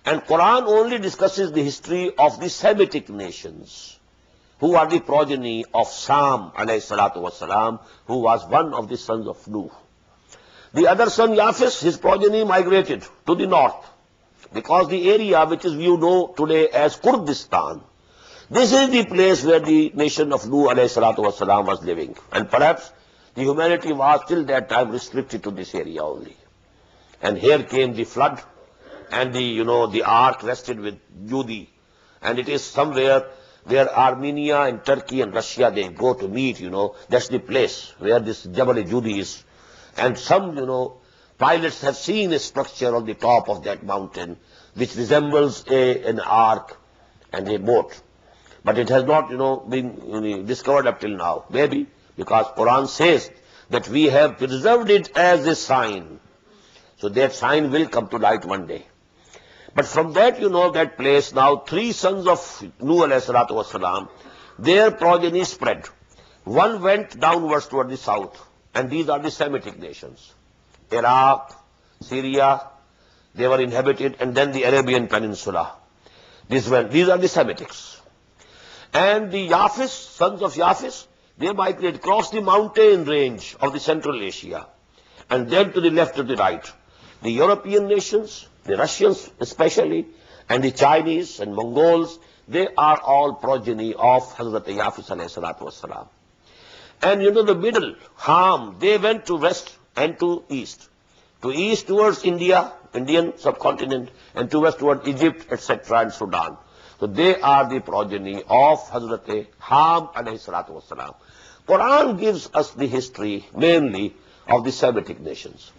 And Quran only discusses the history of the Semitic nations, who are the progeny of Sam alayhi salatu wasalam, who was one of the sons of Nuh. The other son, Yafis, his progeny migrated to the north, because the area which is you know today as Kurdistan, this is the place where the nation of Nuh alayhi salatu wasalam was living. And perhaps the humanity was till that time restricted to this area only. And here came the flood, and the ark rested with Judi. And it is somewhere where Armenia and Turkey and Russia, they go to meet, that's the place where this Jabal Judi is. And some, pilots have seen a structure on the top of that mountain which resembles an ark and a boat. But it has not, been discovered up till now. Maybe because Quran says that we have preserved it as a sign. So that sign will come to light one day. But from that, that place now, 3 sons of Nuh alayhi salatu wasalam, their progeny spread. One went downwards toward the south, and these are the Semitic nations. Iraq, Syria, they were inhabited, and then the Arabian Peninsula. These are the Semitics. And the Yafis, sons of Yafis, they migrated across the mountain range of the Central Asia, and then to the left to the right. The European nations, the Russians especially, and the Chinese and Mongols, they are all progeny of Hazrat Yafis alayhi salatu wasalam. And the middle, Ham, they went to west and to east. To east towards India, Indian subcontinent, and to west towards Egypt, etc., and Sudan. So they are the progeny of Hazrat Ham alayhi salatu wasalam. Quran gives us the history mainly of the Semitic nations.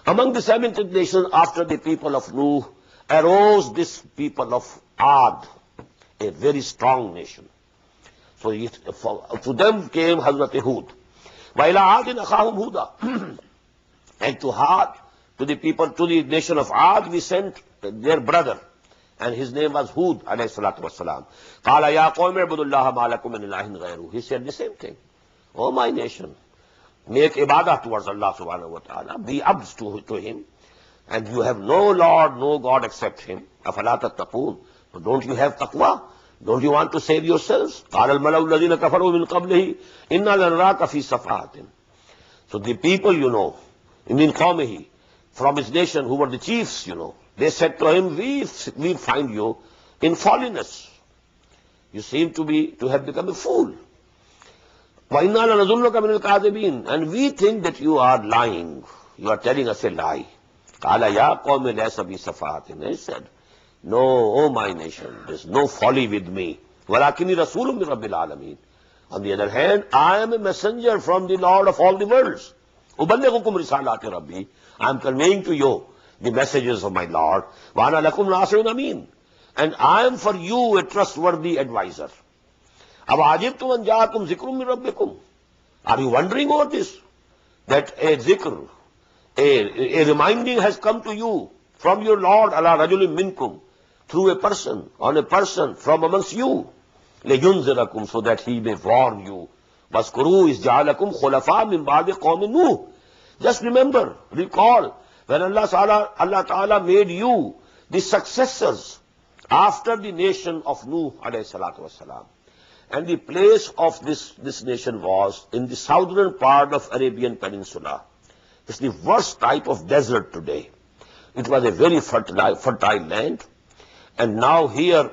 Among the Semitic nations, after the people of Nuh, arose this people of Ad, a very strong nation. So to them came Hazrat Hud. وَإِلَىٰ عَادٍ أَخَاهُمْ هُودًا. And to the nation of Ad, we sent their brother, and his name was Hud alayhi salatu wasalam. قَالَ يَا قَوْمِ اعْبُدُوا اللَّهَ مَا لَكُم مِّنْ إِلَٰهٍ غَيْرُهُ. He said the same thing. Oh my nation, make ibadah towards Allah subhanahu wa ta'ala, be abds to him, and you have no Lord, no God except him. أَفَلَا تَتَّقُونَ. So don't you have taqwa? Don't you want to save yourselves? قَالَ الْمَلَوُ الَّذِينَ كَفَرُوا مِنْ قَبْلِهِ إِنَّا لَنَرَاكَ فِي صَفَحَةٍ. So the people, min qawmihi, from his nation, who were the chiefs, they said to him, we find you in folliness. You seem to have become a fool. وَإِنَّا لَنَظُنُّكَ مِنَ الْكَاذِبِينَ. And we think that you are lying. You are telling us a lie. قَالَ يَا قَوْمِ لَيْسَ بِي سَفَاهَةٍ. He said, no, O my nation, there is no folly with me. وَلَكِنِّي رَسُولٌ مِّن رَبِّ الْعَالَمِينَ. On the other hand, I am a messenger from the Lord of all the worlds. أُبَلِّغُكُمْ رِسَالَاتِ رَبِّي. I am conveying to you the messages of my Lord. وَأَنَا لَكُمْ نَاصِحٌ أَمِينٌ. And I am for you a trustworthy advisor. أَوْ عَجِبْتُمْ أَنْ جَاءَكُمْ ذِكْرٌ مِّن رَبِّكُمْ. Are you wondering over this? That a zikr, a reminding has come to you from your Lord, ala rajulin minkum, through a person, on a person from amongst you, لِيُنْذِرَكُمْ, so that he may warn you. وَاذْكُرُوا إِذْ جَعَلَكُمْ خُلَفَاءَ مِنْ بَعْدِ قَوْمِ نُوحٍ. Just remember, recall, when Allah Ta'ala made you the successors after the nation of Nuh alayhi salatu wasalam. And the place of this nation was in the southern part of Arabian Peninsula. It's the worst type of desert today. It was a very fertile land. And now here,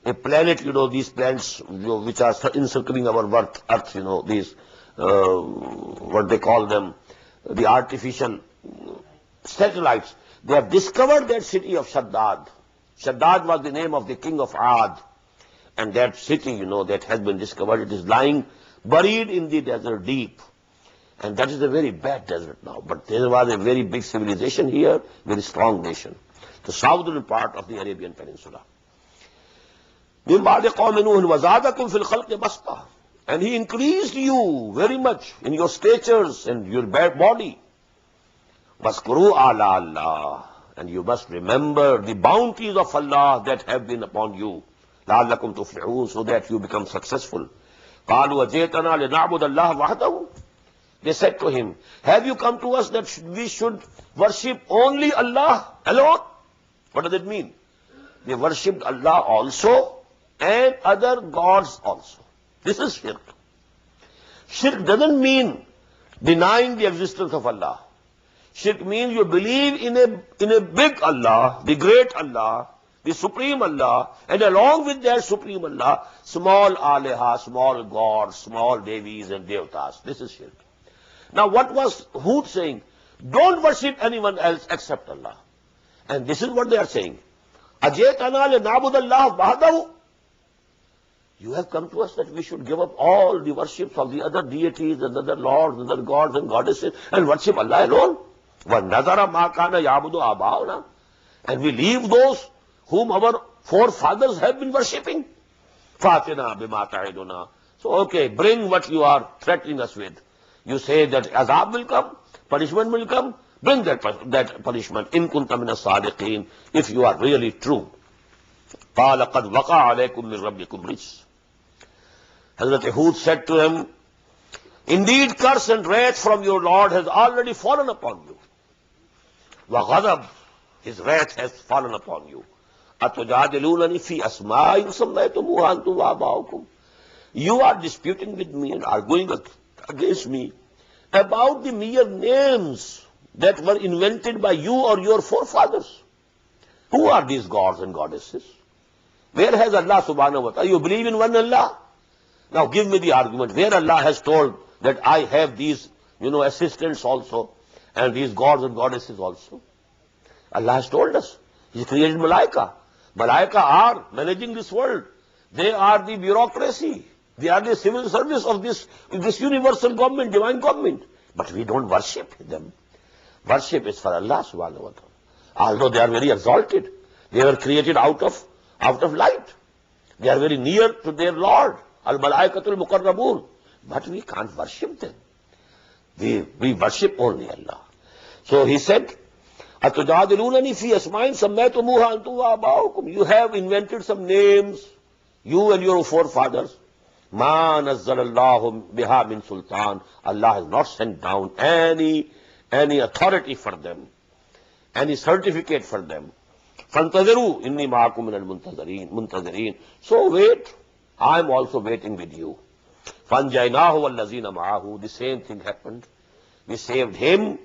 a planet, these planets which are encircling our earth, these, what they call them, the artificial satellites, they have discovered that city of Shaddad. Shaddad was the name of the king of Ad. And that city, that has been discovered, it is lying buried in the desert deep. And that is a very bad desert now. But there was a very big civilization here, very strong nation. The southern part of the Arabian Peninsula. And he increased you very much in your statures and your body. And you must remember the bounties of Allah that have been upon you. لَعَلَّكُمْ تُفْلِحُونَ, so that you become successful. قَالُوا وَجِئْتَنَا لِنَعْبُدَ اللَّهَ وَحْدَهُ. They said to him, have you come to us that we should worship only Allah alone? What does it mean? They worshipped Allah also and other gods also. This is shirk. Shirk doesn't mean denying the existence of Allah. Shirk means you believe in a big Allah, the great Allah, the supreme Allah, and along with that supreme Allah, small aleha, small gods, small devis and devtas. This is shirk. Now what was Hud saying? Don't worship anyone else except Allah. And this is what they are saying. Ajaytana lina'bud Allah wahdahu. You have come to us that we should give up all the worships of the other deities and other lords and other gods and goddesses and worship Allah alone. وَنَذَرَ مَا كَانَ يَعْبُدُ آبَاؤُنَا. And we leave those whom our forefathers have been worshipping. فَاتِنَا بِمَا تَعِدُنَا. So okay, bring what you are threatening us with. You say that azab will come, punishment will come, bring that punishment. إِن كُنْتَ مِنَ الصَّادِقِينَ, if you are really true. قَالَ قَدْ وَقَعَ عَلَيْكُمْ مِنْ رَبِّكُمْ رِجْسٌ. Hazrat Hud said to him, indeed curse and wrath from your Lord has already fallen upon you. وَغَضَبْ, his wrath has fallen upon you. أَتُجَادِلُونَنِي فِي أَسْمَاءٍ سَمَّيْتُمُوهَا أَنْتُمْ وَآبَاؤُكُمْ. You are disputing with me and arguing against me about the mere names that were invented by you or your forefathers. Who are these gods and goddesses? Where has Allah subhanahu wa ta'ala? You believe in one Allah? Now give me the argument where Allah has told that I have these, assistants also and these gods and goddesses also. Allah has told us. He created Malaika. Malaika are managing this world. They are the bureaucracy. They are the civil service of this universal government, divine government. But we don't worship them. Worship is for Allah subhanahu wa ta'ala. Although they are very exalted. They were created out of light. They are very near to their Lord. Al-Malaikatul Muqarrabun. But we can't worship them. We worship only Allah. So he said, أَتُجَادِلُونَنِي فِي أَسْمَاءٍ سَمَّيْتُمُوهَا أَنْتُمْ وَآبَاؤُكُمْ. You have invented some names, you and your forefathers. مَا نَزَّلَ اللَّهُ بِهَا مِنْ سُلْطَانٍ. Allah has not sent down any authority for them, any certificate for them. فَانْتَظِرُوا إِنِّي مَعَكُمْ مِنَ الْمُنْتَظِرِينَ. So wait, I am also waiting with you. فَانْجَيْنَاهُ وَالَّذِينَ مَعَهُ. The same thing happened. We saved him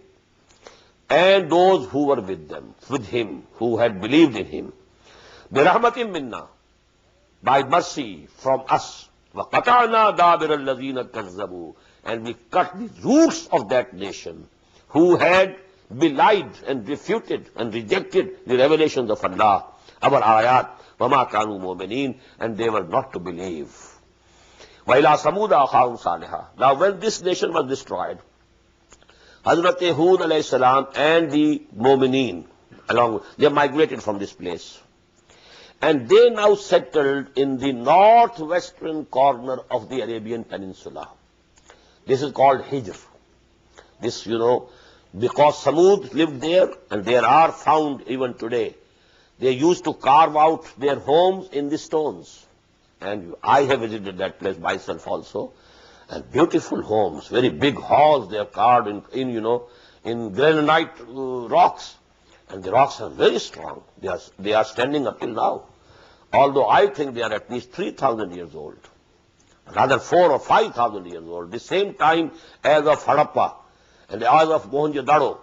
and those who were with him, who had believed in him. Birahmatin minna, by mercy from us. وَقَطَعْنَا دَابِرَ الَّذِينَ كَذَّبُوا, and we cut the roots of that nation who had belied and refuted and rejected the revelations of Allah, our ayat, وَمَا كَانُوا مُؤْمِنِينَ, and they were not to believe. وَإِلَىٰ ثَمُودَ أَخَاهُمْ صَالِحًا. Now when this nation was destroyed, Hazrat Hud alayhi salam and the Mu'mineen, they migrated from this place. And they now settled in the northwestern corner of the Arabian Peninsula. This is called Hijr. This, because Samud lived there, and there are found even today. They used to carve out their homes in the stones. And I have visited that place myself also. And beautiful homes, very big halls they are carved in granite rocks. And the rocks are very strong. They are standing up till now. Although I think they are at least 3,000 years old. Rather 4,000 or 5,000 years old. The same time as of Harappa and as of Mohenjo-daro.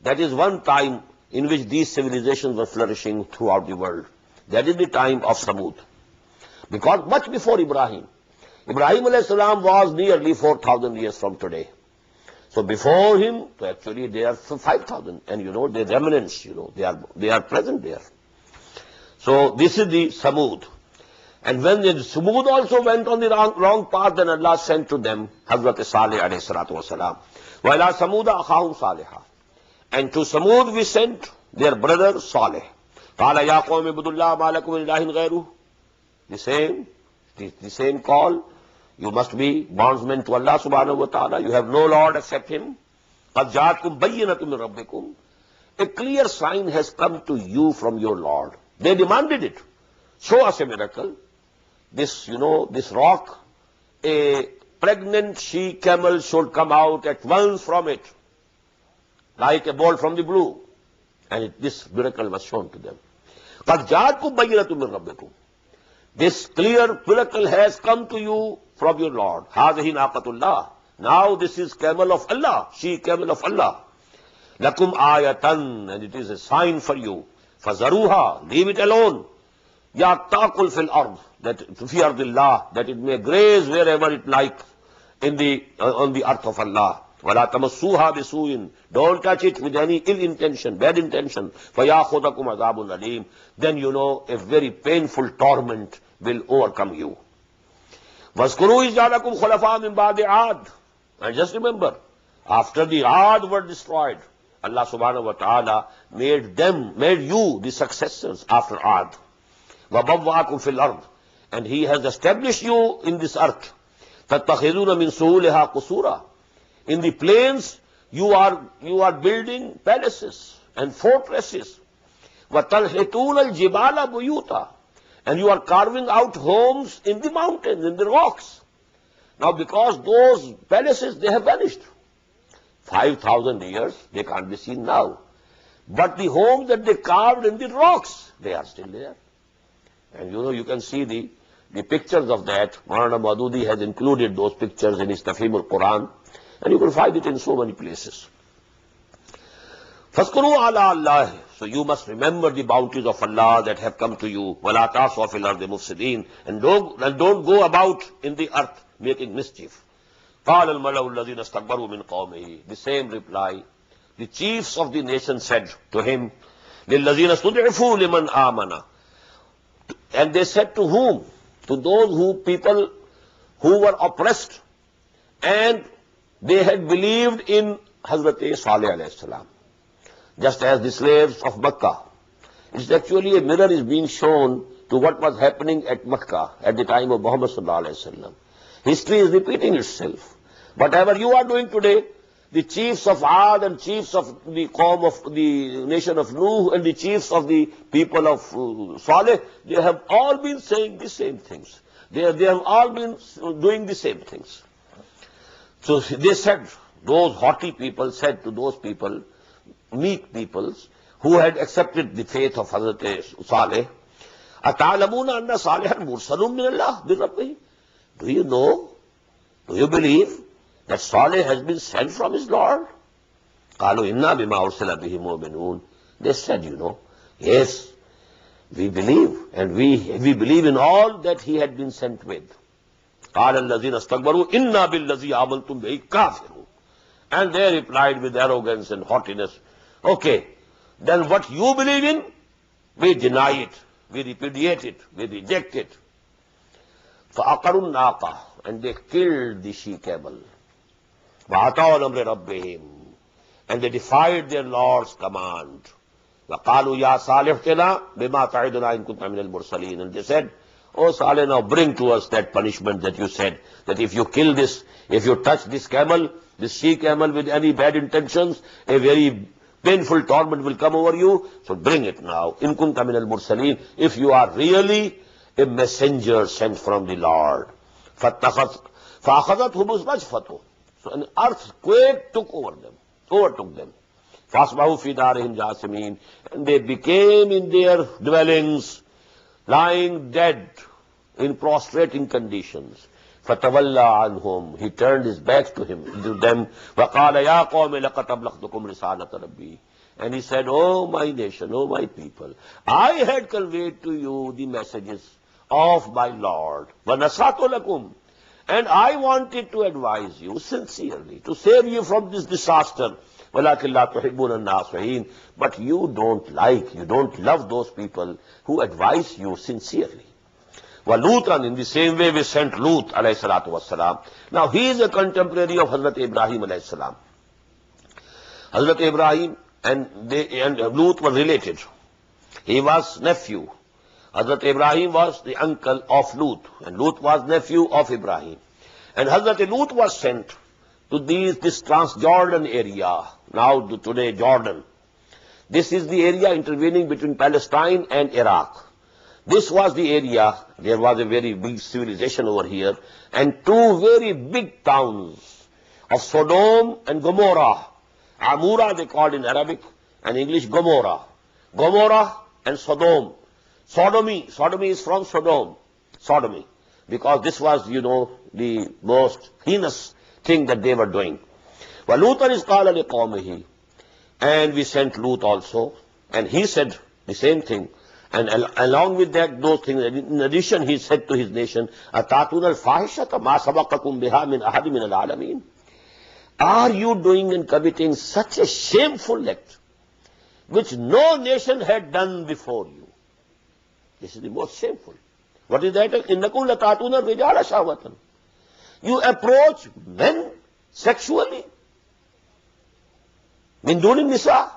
That is one time in which these civilizations were flourishing throughout the world. That is the time of Samud. Because much before Ibrahim alayhi salam was nearly 4,000 years from today. So before him, actually they are 5,000. And the remnants, they are present there. So this is the Samud. And when the Samud also went on the wrong path, then Allah sent to them Hazrat Salih alayhi salatu wasalam. وَإِلَىٰ سَمُودَ أَخَاهُمْ صَالِحًا. And to Samud we sent their brother Salih. قَالَ يَا قَوْمِ اعْبُدُوا اللَّهَ مَا لَكُم مِّنْ إِلَٰهٍ غَيْرُهُ. The same call. You must be bondsmen to Allah subhanahu wa ta'ala. You have no Lord except Him. قَدْ جَاءَتْكُمْ بَيِّنَةٌ مِّن رَبِّكُمْ. A clear sign has come to you from your Lord. They demanded it. Show us a miracle. This rock, a pregnant she-camel should come out at once from it, like a bolt from the blue. And this miracle was shown to them. قَدْ جَاءَتْكُمْ بَيِّنَةٌ مِّن رَبِّكُمْ. This clear miracle has come to you from your Lord. هَذِهِ نَاقَةُ اللَّهِ. Now this is camel of Allah, she-camel of Allah. لَكُمْ آيَةً, and it is a sign for you. فَذَرُوهَا, leave it alone. Ya taqul fil ard, that fi ardillah, that it may graze wherever it likes on the earth of Allah. وَلَا تَمَسُّوهَا بِسُوءٍ, don't touch it with any ill intention, bad intention. فَيَأْخُذَكُمْ عَذَابٌ أَلِيمٌ, then a very painful torment will overcome you. وَاذْكُرُوا إِذْ جَعَلَكُمْ خُلَفَاءَ مِنْ بَعْدِ عَادٍ. And just remember, after the Aad were destroyed, Allah subhanahu wa ta'ala made you the successors after Aad. وَبَوَّأَكُمْ فِي الْأَرْضِ, and He has established you in this earth. تَتَّخِذُونَ مِنْ سُهُولِهَا قُصُورًا. In the plains, you are building palaces and fortresses. وَتَنْحِتُونَ الْجِبَالَ بُيُوتًا, and you are carving out homes in the mountains, in the rocks. Now because those palaces, they have vanished. 5,000 years, they can't be seen now. But the homes that they carved in the rocks, they are still there. And you can see the pictures of that. Maulana Maududi has included those pictures in his Tafheem al-Quran, and you can find it in so many places. فَاذْكُرُوا عَلَىٰ اللَّهِ, so you must remember the bounties of Allah that have come to you. وَلَا تَعْصُوا فِي الْأَرْضِ مُفْسِدِينَ, and don't go about in the earth making mischief. قَالَ الْمَلَأُ الَّذِينَ اسْتَكْبَرُوا مِنْ قَوْمِهِ, the same reply. The chiefs of the nation said to him, لِلَّذِينَ اسْتُضْعِفُوا لِمَنْ آمَنَ. And they said to whom? To those people who were oppressed and they had believed in Hazrat Salih alayhi salam. Just as the slaves of Makkah. It's actually a mirror is being shown to what was happening at Makkah at the time of Muhammad sallallahu alayhi wasallam. History is repeating itself. Whatever you are doing today, the chiefs of Aad and chiefs of the Qawm of the nation of Nuh and the chiefs of the people of Saleh, they have all been saying the same things. They have all been doing the same things. So they said, those haughty people said to those people, meek peoples, who had accepted the faith of Hazrat Saleh, أَتَعْلَمُونَ أَنَّ صَالِحًا مُرْسَلٌ مِّنَ اللَّهِ بِرَبِّهِ. Do you know? Do you believe that Saleh has been sent from his Lord? قالوا إنا بما أرسل به مؤمنون. They said, yes, we believe, and we believe in all that he had been sent with. قال الذين استكبروا إنا بالذي آمنتم به كافرون. And they replied with arrogance and haughtiness, okay, then what you believe in, we deny it, we repudiate it, we reject it. فَأَقَرُوا النَّاقَةَ, and they killed the she-camel. وَعَتَوْا الْأَمْرِ رَبِّهِمْ, and they defied their Lord's command. وَقَالُوا يَا صَالِحْ تِنَا بِمَا تَعِدُنَا إِن كُنْتَ مِنَ الْمُرْسَلِينَ. And they said, oh Saleh, now bring to us that punishment that you said, that if you kill this, if you touch this camel, this she-camel with any bad intentions, a very painful torment will come over you. So bring it now. In kunta min al-mursaleen, if you are really a messenger sent from the Lord. فَأَخَذَتْهُمُ الرَّجْفَةُ. So an earthquake overtook them. فَأَصْبَحُوا فِي دَارِهِمْ جَاثِمِينَ. And they became in their dwellings lying dead in prostrating conditions. فَتَوَلَّى عَنْهُمْ. He turned his back to them. وَقَالَ يَا قَوْمِ لَقَدْ أَبْلَغْتُكُمْ رِسَالَةَ رَبِّي. And he said, oh my nation, oh my people, I had conveyed to you the messages of my Lord. وَنَصَحْتُ لَكُمْ. And I wanted to advise you sincerely, to save you from this disaster. وَلَكِنْ لَا تُحِبُّونَ النَّاصِحِينَ. But you don't love those people who advise you sincerely. وَلُوطًا, in the same way we sent Lut alayhi salatu wassalam. Now he is a contemporary of Hazrat Ibrahim alayhi salam. Hazrat Ibrahim and Lut were related. He was nephew. Hazrat Ibrahim was the uncle of Lut, and Lut was nephew of Ibrahim. And Hazrat Lut was sent to this Transjordan area, now today Jordan. This is the area intervening between Palestine and Iraq. This was the area, there was a very big civilization over here, and two very big towns of Sodom and Gomorrah. Amura they called in Arabic, and English Gomorrah. Gomorrah and Sodom. Sodomy is from Sodom. Sodomy. Because this was, the most heinous thing that they were doing. وَلُوطًا إِذْ قَالَ لِقَوْمِهِ. And we sent Lut also, and he said the same thing. And along with that, those things, in addition, he said to his nation, أَتَاتُونَ الْفَاحِشَةَ مَا سَبَقَكُمْ بِهَا مِنْ أَحَدٍ مِنَ الْعَالَمِينَ. Are you doing and committing such a shameful act, which no nation had done before you? This is the most shameful. What is that? إِنَّكُمْ لَتَاتُونَ الرِّجَالَ شَهْوَةً. You approach men sexually. مِنْ دُونِ النِّسَاءِ.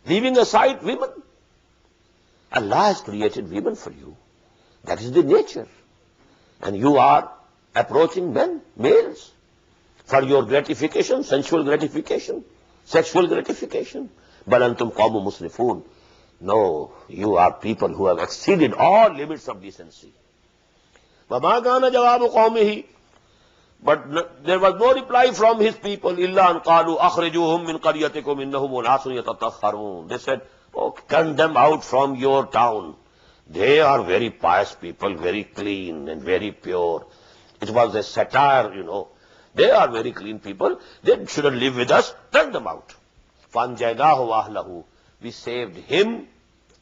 Leaving aside women. Allah has created women for you. That is the nature. And you are approaching men, males, for your gratification, sensual gratification, sexual gratification. بَلْ أَنْتُمْ قَوْمٌ مُسْرِفُونَ. No, you are people who have exceeded all limits of decency. وَمَا كَانَ جَوَابُ قَوْمِهِ. But there was no reply from his people. إِلَّا أَنْ قَالُوا أَخْرِجُوهُمْ مِنْ قَرْيَتِكُمْ إِنَّهُمْ أُنَاسٌ يَتَطَهَّرُونَ. They said, oh, turn them out from your town. They are very pious people, very clean and very pure. It was a satire, They are very clean people. They shouldn't live with us. Turn them out. فَأَنْجَيْنَاهُ وَأَهْلَهُ. We saved him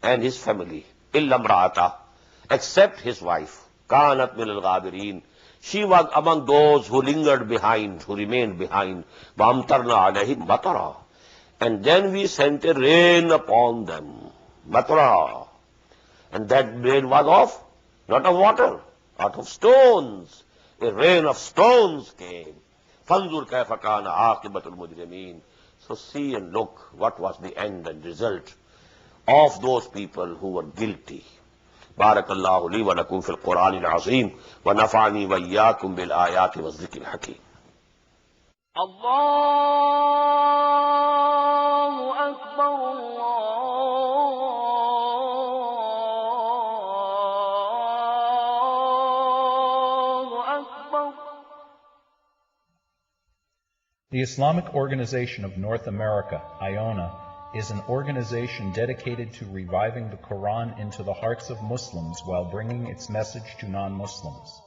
and his family. إِلَّا امْرَأَتَهُ. Except his wife. كَانَتْ مِنَ الْغَابِرِينَ. She was among those who lingered behind, who remained behind. وَأَمْطَرْنَا عَلَيْهِمْ مَطَرًا. And then we sent a rain upon them. Matra. And that rain was of, not of water, out of stones. A rain of stones came. فَانْظُرْ كَيْفَ كَانَ عَاقِبَةُ الْمُجْرِمِينَ. So see and look what was the end and result of those people who were guilty. بارك الله لي ولكم في القرآن العظيم ونفعني وإياكم بالآيات والذكر الحكيم. الله أكبر الله أكبر. The Islamic Organization of North America, IONA, is an organization dedicated to reviving the Quran into the hearts of Muslims while bringing its message to non-Muslims.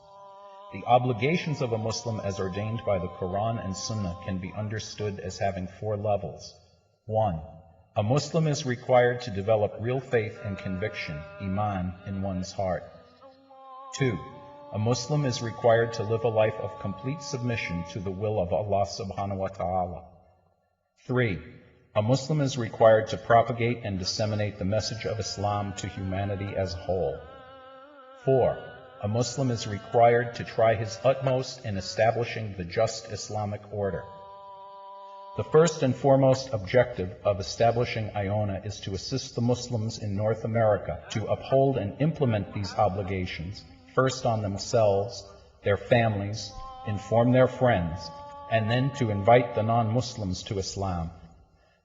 The obligations of a Muslim as ordained by the Quran and Sunnah can be understood as having 4 levels. 1. A Muslim is required to develop real faith and conviction, iman, in one's heart. 2. A Muslim is required to live a life of complete submission to the will of Allah subhanahu wa ta'ala. 3. A Muslim is required to propagate and disseminate the message of Islam to humanity as a whole. 4. A Muslim is required to try his utmost in establishing the just Islamic order. The first and foremost objective of establishing Iona is to assist the Muslims in North America to uphold and implement these obligations, first on themselves, their families, inform their friends, and then to invite the non-Muslims to Islam.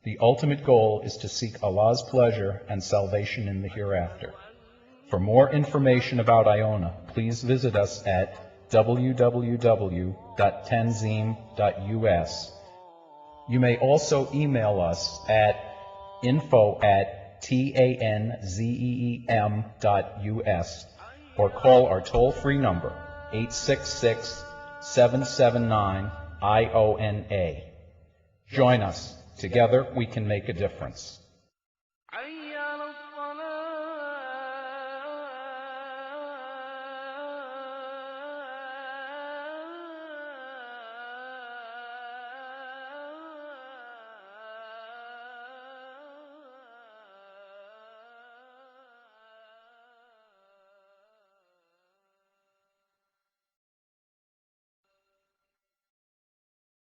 The ultimate goal is to seek Allah's pleasure and salvation in the hereafter. For more information about Iona, please visit us at www.tanzim.us. You may also email us at info@tanzeem.us or call our toll-free number 866-779-IONA. Join us. Together we can make a difference.